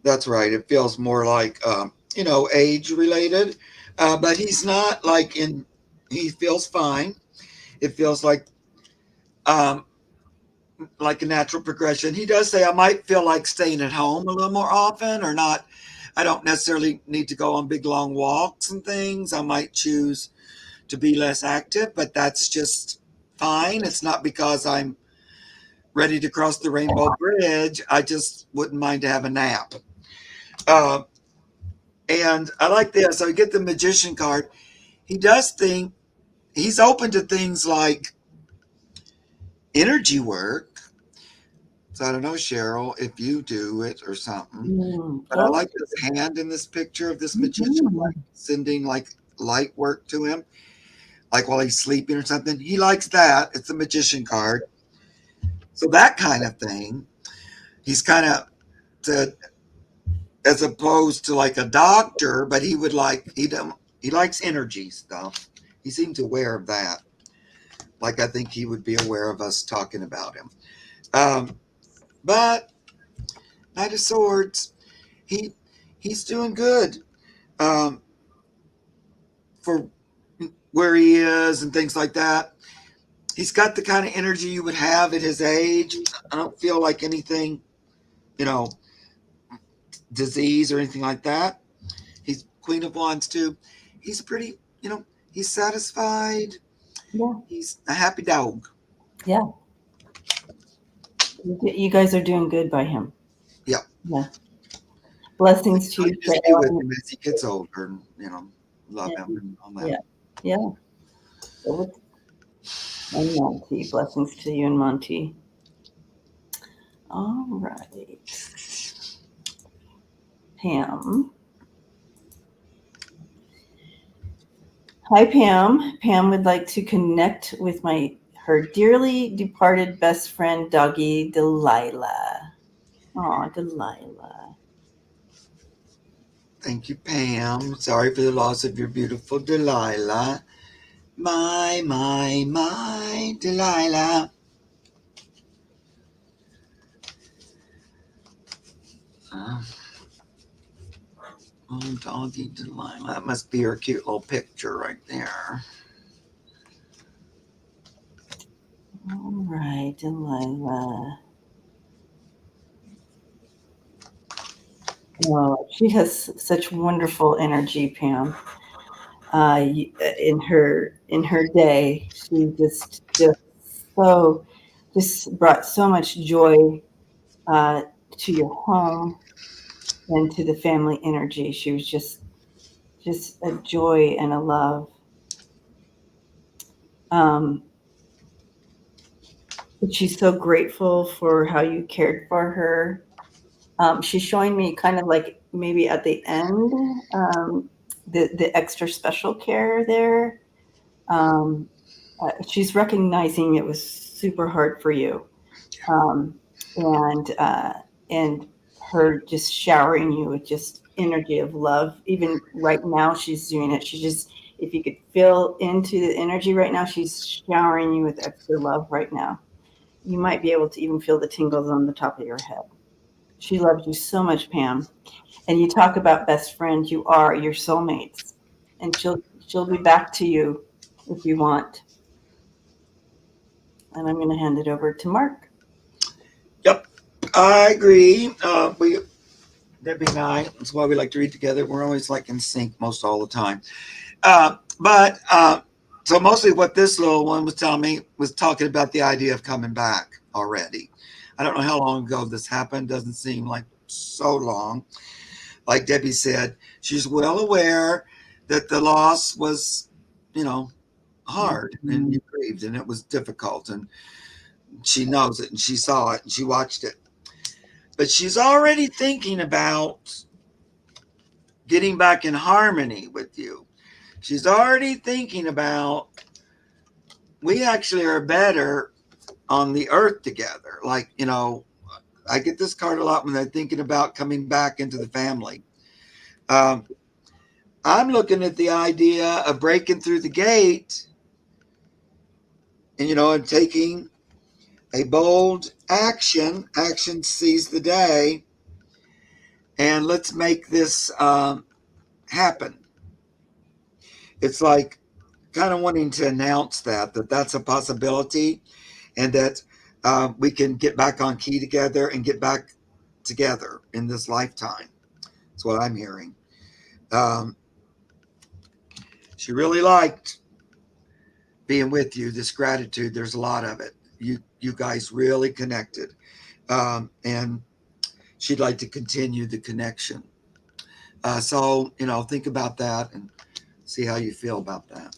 That's right. It feels more like age related, but he's not like he feels fine. It feels like a natural progression. He does say I might feel like staying at home a little more often, or not. I don't necessarily need to go on big long walks and things. I might choose to be less active, but that's just fine. It's not because I'm ready to cross the rainbow bridge. I just wouldn't mind to have a nap. And I like this. So we get the magician card. He does think he's open to things like energy work. So I don't know, Cheryl, if you do it or something. But I like this hand in this picture of this magician sending like light work to him. like while he's sleeping or something. He likes that. It's a magician card. So that kind of thing. He's kind of as opposed to like a doctor, but he would like he likes energy stuff. He seems aware of that. Like I think he would be aware of us talking about him. But Knight of Swords, he he's doing good for where he is and things like that. He's got the kind of energy you would have at his age. I don't feel like anything, you know, disease or anything like that. He's Queen of Wands too. He's pretty, he's satisfied. Yeah. He's a happy dog. Yeah. You guys are doing good by him. Yeah. Yeah. Blessings to you. Just be with him as he gets older and, love him and all that. Yeah. Yeah. And Monty. Blessings to you and Monty. All right. Pam. Hi, Pam. Pam would like to connect with her dearly departed best friend, doggy Delilah. Aw, Delilah. Thank you, Pam. Sorry for the loss of your beautiful Delilah. My Delilah. Oh, doggy Delilah. That must be her cute little picture right there. All right, Delilah. Oh, she has such wonderful energy, Pam. In her day, she just brought so much joy to your home and to the family energy. She was just a joy and a love. But she's so grateful for how you cared for her. She's showing me kind of like maybe at the end, the extra special care there. She's recognizing it was super hard for you, and her just showering you with just energy of love. Even right now, she's doing it. If you could feel into the energy right now, she's showering you with extra love right now. You might be able to even feel the tingles on the top of your head. She loves you so much, Pam. And you talk about best friends. You are your soulmates, and she'll be back to you if you want. And I'm going to hand it over to Mark. Yep, I agree. Debbie and I, that's why we like to read together. We're always like in sync most all the time. So mostly what this little one was telling me was talking about the idea of coming back already. I don't know how long ago this happened. Doesn't seem like so long. Like Debbie said, she's well aware that the loss was, hard and grieved and it was difficult. And she knows it and she saw it and she watched it. But she's already thinking about getting back in harmony with you. She's already thinking about, we actually are better on the earth together. Like, I get this card a lot when they're thinking about coming back into the family. I'm looking at the idea of breaking through the gate and taking a bold action. Action sees the day. And let's make this happen. It's like kind of wanting to announce that's a possibility and that we can get back on key together and get back together in this lifetime. That's what I'm hearing. She really liked being with you. This gratitude, there's a lot of it. You guys really connected. And she'd like to continue the connection. So, think about that and see how you feel about that.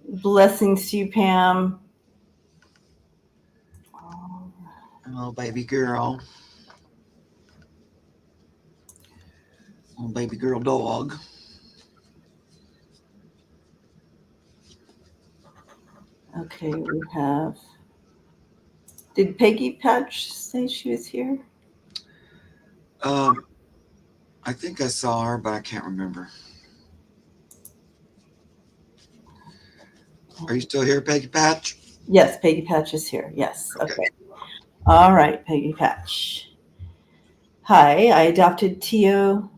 Blessings to you, Pam. Oh, baby girl. Oh, baby girl dog. Okay, we have. Did Peggy Patch say she was here? I think I saw her, but I can't remember. Are you still here, Peggy Patch? Yes, Peggy Patch is here. Yes. Okay. Okay. All right, Peggy Patch. Hi, I adopted Tio.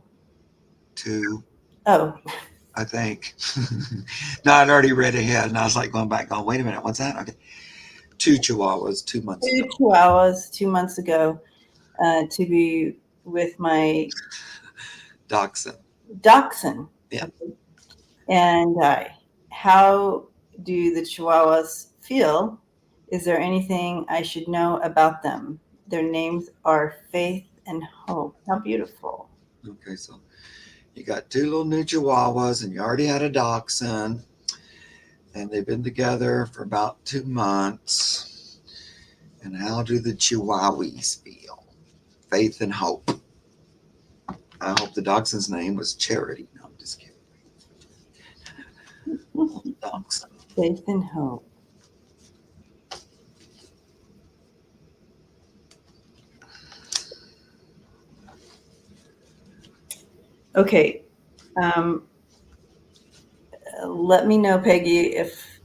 2, Oh, I think. No, I'd already read ahead, and I was like going back, going, wait a minute, what's that? Okay. 2 chihuahuas 2 months ago. 2 chihuahuas 2 months ago to be with my Dachshund. dachshund. Yeah. Okay. And how do the chihuahuas feel? Is there anything I should know about them? Their names are Faith and Hope. How beautiful. Okay, so you got 2 little new chihuahuas, and you already had a dachshund, and they've been together for about 2 months. And how do the chihuahuas feel? Faith and hope. I hope the dachshund's name was Charity. No, I'm just kidding. Dachshund. Faith and Hope. Okay. Let me know, Peggy, if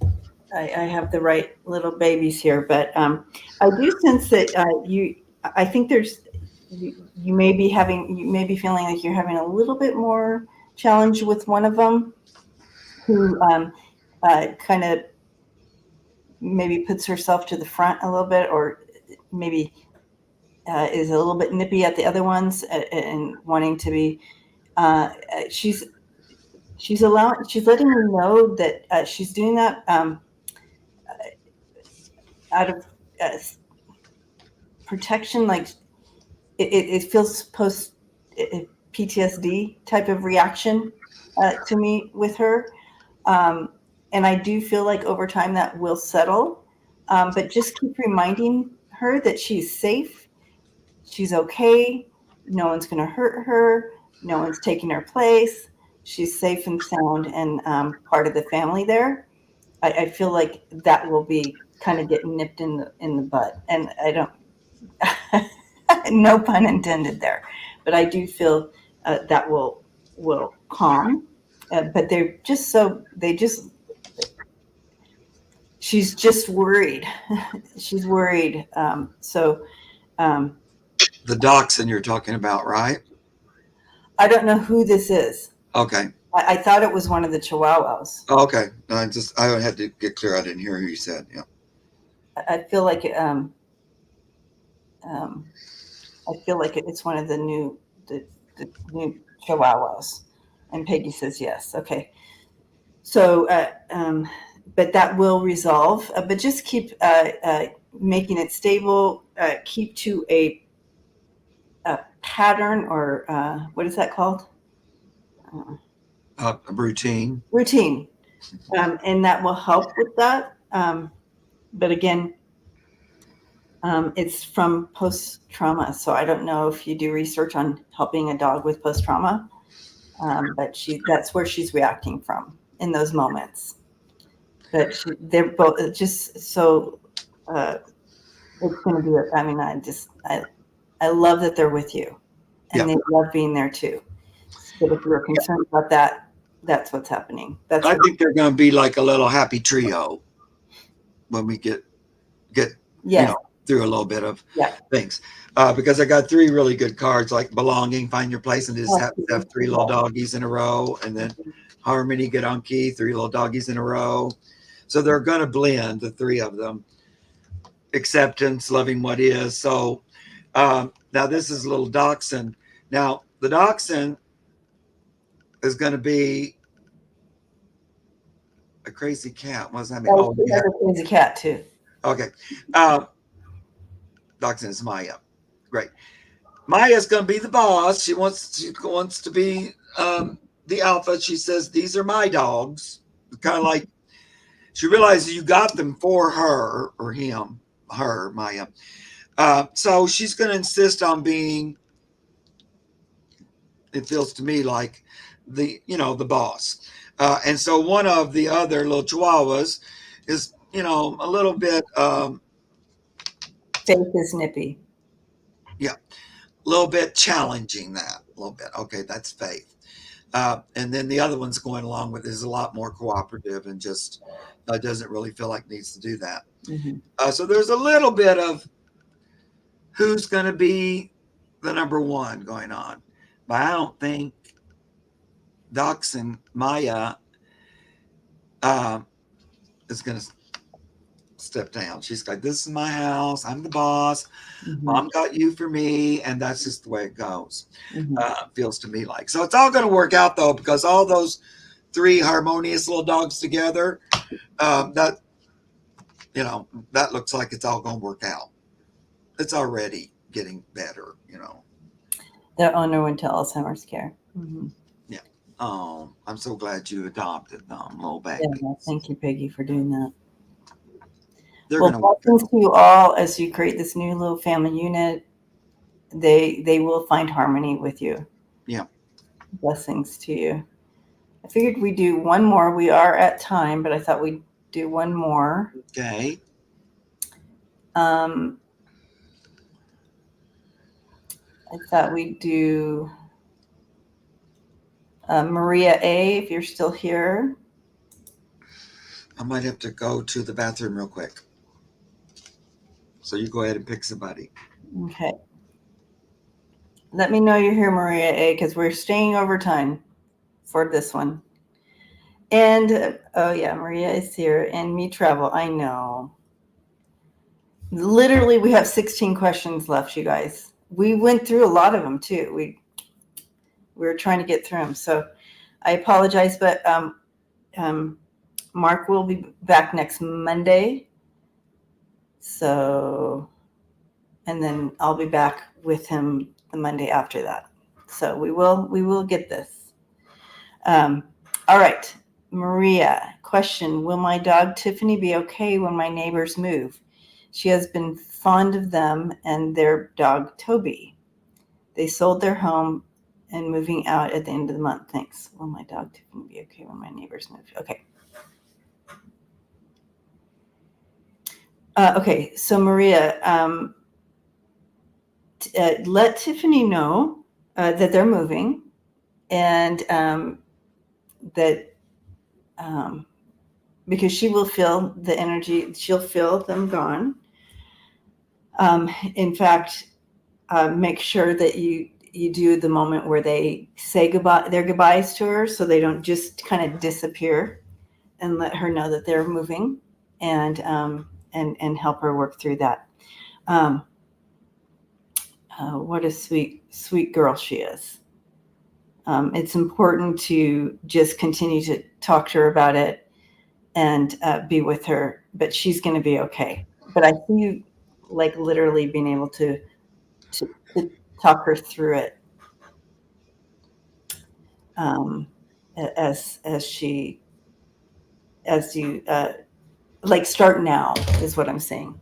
I have the right little babies here. But I do sense that I think you may be feeling like you're having a little bit more challenge with one of them who kind of maybe puts herself to the front a little bit, or maybe is a little bit nippy at the other ones and wanting to be. She's letting me know that she's doing that out of protection. Like it feels post PTSD type of reaction to me with her. And I do feel like over time that will settle. But just keep reminding her that she's safe. She's okay. No one's going to hurt her. No one's taking her place. She's safe and sound and part of the family there. I feel like that will be kind of getting nipped in the butt. And I don't, no pun intended there, but I do feel that will calm. But she's just worried. She's worried. The dachshund you're talking about, right? I don't know who this is. Okay. I thought it was one of the chihuahuas. Oh, okay. I had to get clear. I didn't hear who you said. Yeah. I feel like it's one of the new chihuahuas. And Peggy says yes. Okay. So, but that will resolve. But just keep making it stable. Keep to a pattern, or what is that called? A routine. Routine. And that will help with that. But again, it's from post-trauma. So I don't know if you do research on helping a dog with post-trauma, but that's where she's reacting from in those moments. But they're both just so, it's going to be, I mean, I love that they're with you, and they love being there too. But if you're concerned about that, that's what's happening. I think they're going to be like a little happy trio when we get through a little bit of things. Because I got 3 really good cards, like belonging, find your place, and just have 3 little doggies in a row, and then harmony, get unky, 3 little doggies in a row. So they're going to blend, the 3 of them. Acceptance, loving what is. So now this is a little dachshund. Now the dachshund is going to be a crazy cat. What does that mean? Oh, yeah. A crazy cat too. Okay. Dachshund is Maya. Great. Maya's going to be the boss. She wants to be the alpha. She says, these are my dogs. Kind of like she realizes you got them for her or him, her, Maya. So she's going to insist on being, it feels to me like the boss. And so one of the other little chihuahuas is a little bit, Faith is nippy. yeah, a little bit challenging that a little bit. Okay, that's Faith. And then the other one's going along with is a lot more cooperative and just doesn't really feel like needs to do that. Mm-hmm. So there's a little bit of who's going to be the number one going on. But I don't think Docs and Maya is going to step down. She's like, this is my house. I'm the boss. Mm-hmm. Mom got you for me. And that's just the way it goes. Mm-hmm. Feels to me like. So it's all going to work out, though, because all those three harmonious little dogs together, that looks like it's all going to work out. It's already getting better, The owner went to Alzheimer's care. Mm-hmm. Yeah. Oh, I'm so glad you adopted them, little babies. Yeah, thank you, Peggy, for doing that. They're Well, going blessings to you all as you create this new little family unit. They will find harmony with you. Yeah. Blessings to you. I figured we'd do one more. We are at time, but I thought we'd do one more. Okay. I thought we'd do Maria A., if you're still here. I might have to go to the bathroom real quick. So you go ahead and pick somebody. Okay. Let me know you're here, Maria A., because we're staying over time for this one. And, oh yeah, Maria is here. And me travel, I know. Literally, we have 16 questions left, you guys. We went through a lot of them, too. We were trying to get through them. So I apologize, but Mark will be back next Monday. So, and then I'll be back with him the Monday after that. So we will get this. All right, Maria, question: will my dog Tiffany be okay when my neighbors move? She has been fond of them and their dog Toby. They sold their home and moving out at the end of the month. Thanks. Will my dog Tiffany be okay when my neighbors move? Okay. Okay, so Maria, let Tiffany know that they're moving and that because she will feel the energy, she'll feel them gone. In fact, make sure that you do the moment where they say goodbye, their goodbyes to her, so they don't just kind of disappear, and let her know that they're moving, and help her work through that. What a sweet girl she is. It's important to just continue to talk to her about it and be with her, but she's going to be okay. But I see you like literally being able to talk her through it as you like start now is what I'm saying.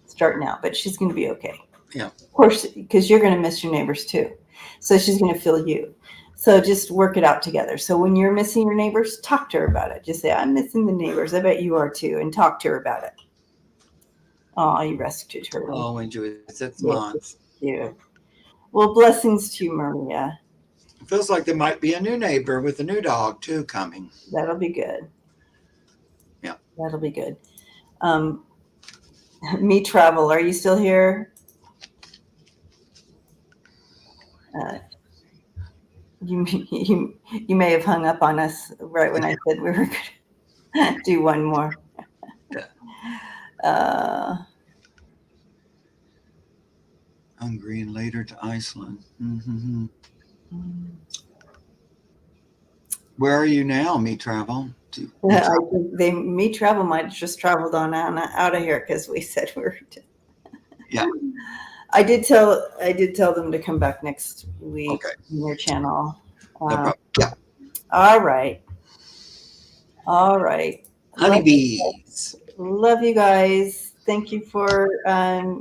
Start now, but she's going to be okay. Yeah. Of course, because you're going to miss your neighbors too. So she's going to feel you. So just work it out together. So when you're missing your neighbors, talk to her about it. Just say, I'm missing the neighbors. I bet you are too. And talk to her about it. Oh, you rescued her. Oh, enjoy 6 months. Yeah. Well, blessings to you, Maria. It feels like there might be a new neighbor with a new dog too coming. That'll be good. Yeah. That'll be good. Me travel. Are you still here? You may have hung up on us right when I said we were going to do one more. Hungary and later to Iceland. Mm-hmm. Where are you now, Me Travel? Me Travel might have just traveled on out of here because we said we were. Yeah. I did tell them to come back next week on your channel. No problem. Yeah. All right. Honeybees. Love you guys. Thank you for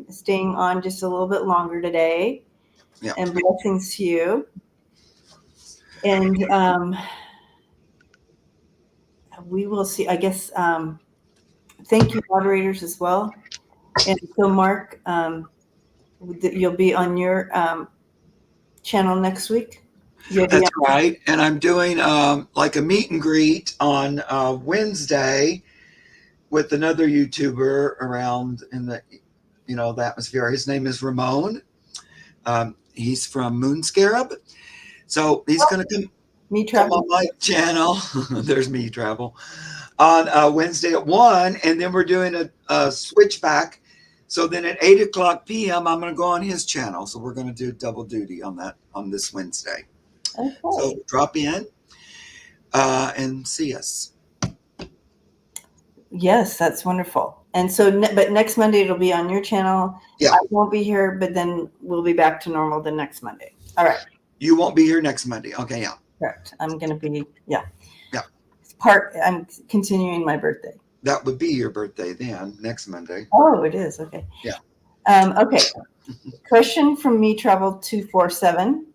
staying on just a little bit longer today. Yeah. And blessings to you. And we will see. I guess thank you, moderators, as well. And so, Mark, you'll be on your channel next week. That's right. And I'm doing like a meet and greet on Wednesday with another YouTuber around in the the atmosphere. His name is Ramon. He's from Moon Scarab. So he's going to come on my channel. There's me travel on Wednesday at 1. And then we're doing a switchback. So then at 8:00 p.m., I'm going to go on his channel. So we're going to do double duty on this Wednesday. Okay. So drop in and see us. Yes, that's wonderful. And so, but next Monday it'll be on your channel. Yeah. I won't be here, but then we'll be back to normal the next Monday. All right. You won't be here next Monday. Okay, yeah. Correct. I'm going to be, yeah. Yeah. I'm continuing my birthday. That would be your birthday then, next Monday. Oh, it is. Okay. Yeah. Okay. Question from me, Travel 247.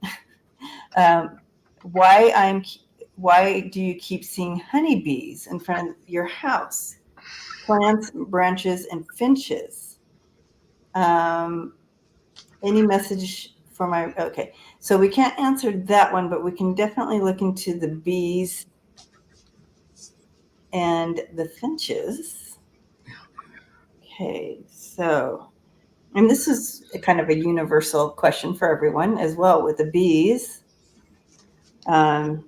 Why do you keep seeing honeybees in front of your house? Plants, branches, and finches. Any message for my, okay. So we can't answer that one, but we can definitely look into the bees and the finches. Okay, so, and this is a kind of a universal question for everyone as well with the bees. Well,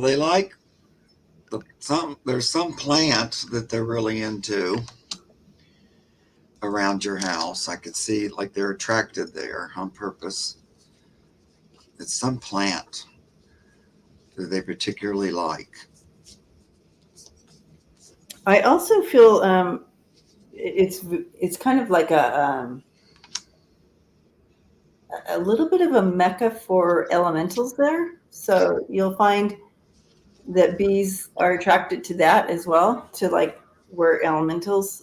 they like there's some plant that they're really into around your house. I could see like they're attracted there on purpose. It's some plant that they particularly like. I also feel it's kind of like a little bit of a mecca for elementals there. So you'll find that bees are attracted to that as well, to like where elementals.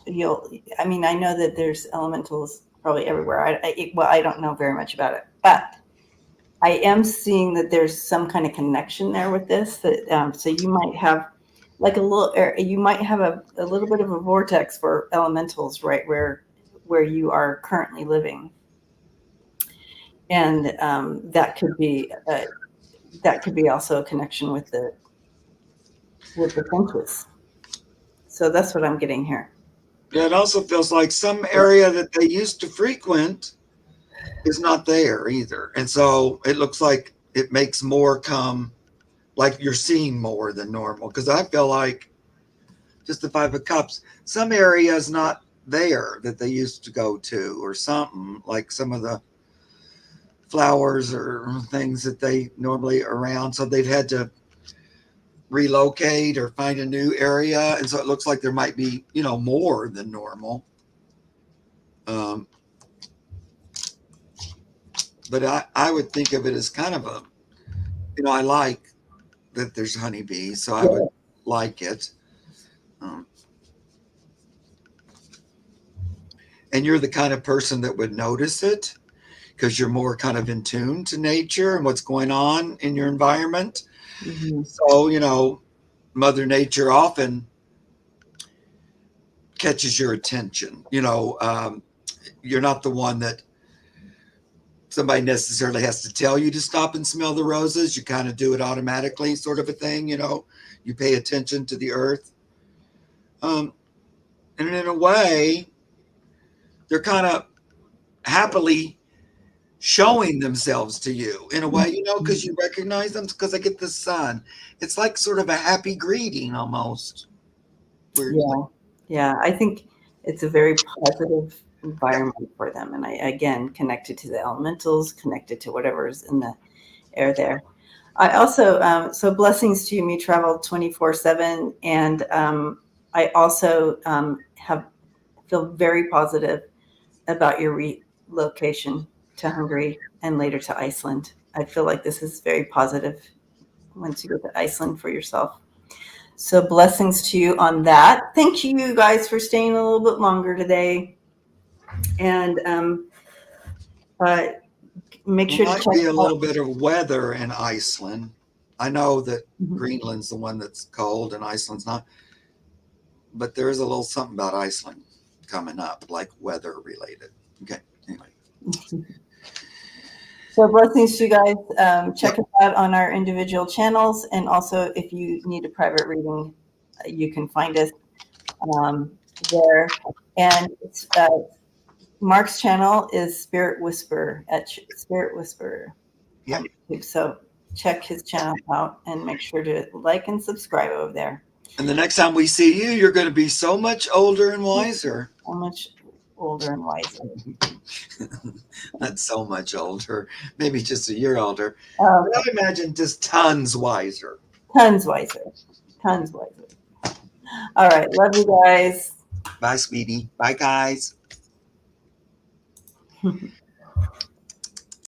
I know that there's elementals probably everywhere. I don't know very much about it, but I am seeing that there's some kind of connection there with this. That so you might have like a little, you might have a little bit of a vortex for elementals right where you are currently living, and that could be also a connection with the finches. So that's what I'm getting here. Yeah, it also feels like some area that they used to frequent is not there either. And so it looks like it makes more come, like you're seeing more than normal. Because I feel like just the 5 of Cups, some area is not there that they used to go to or something, like some of the flowers or things that they normally are around. So they've had to relocate or find a new area. And so it looks like there might be, more than normal. But I would think of it as kind of a, I like that there's honeybees, so I would like it. And you're the kind of person that would notice it because you're more kind of in tune to nature and what's going on in your environment. Mm-hmm. So, Mother Nature often catches your attention. You're not the one that somebody necessarily has to tell you to stop and smell the roses. You kind of do it automatically, sort of a thing. You pay attention to the earth. And in a way, they're kind of happily showing themselves to you in a way, because you recognize them because they get the sun. It's like sort of a happy greeting almost. Yeah. I think it's a very positive environment for them. And I, again, connected to the elementals, connected to whatever's in the air there. I also, so blessings to you, Me Travel 24/7. And I also feel very positive about your relocation to Hungary and later to Iceland. I feel like this is very positive once you go to Iceland for yourself. So blessings to you on that. Thank you guys for staying a little bit longer today. And make sure to check a little bit of weather in Iceland. I know that Mhm. Greenland's the one that's cold and Iceland's not, but there is a little something about Iceland coming up, like weather related. Okay, anyway. So blessings to you guys. Check us out on our individual channels. And also, if you need a private reading, you can find us there. And Mark's channel is Spirit Whisperer at Spirit Whisperer. Yeah. So check his channel out and make sure to like and subscribe over there. And the next time we see you, you're going to be so much older and wiser. So much older and wiser. Not so much older, maybe just a year older. I imagine just tons wiser. Tons wiser. Tons wiser. All right. Love you guys. Bye, sweetie. Bye, guys.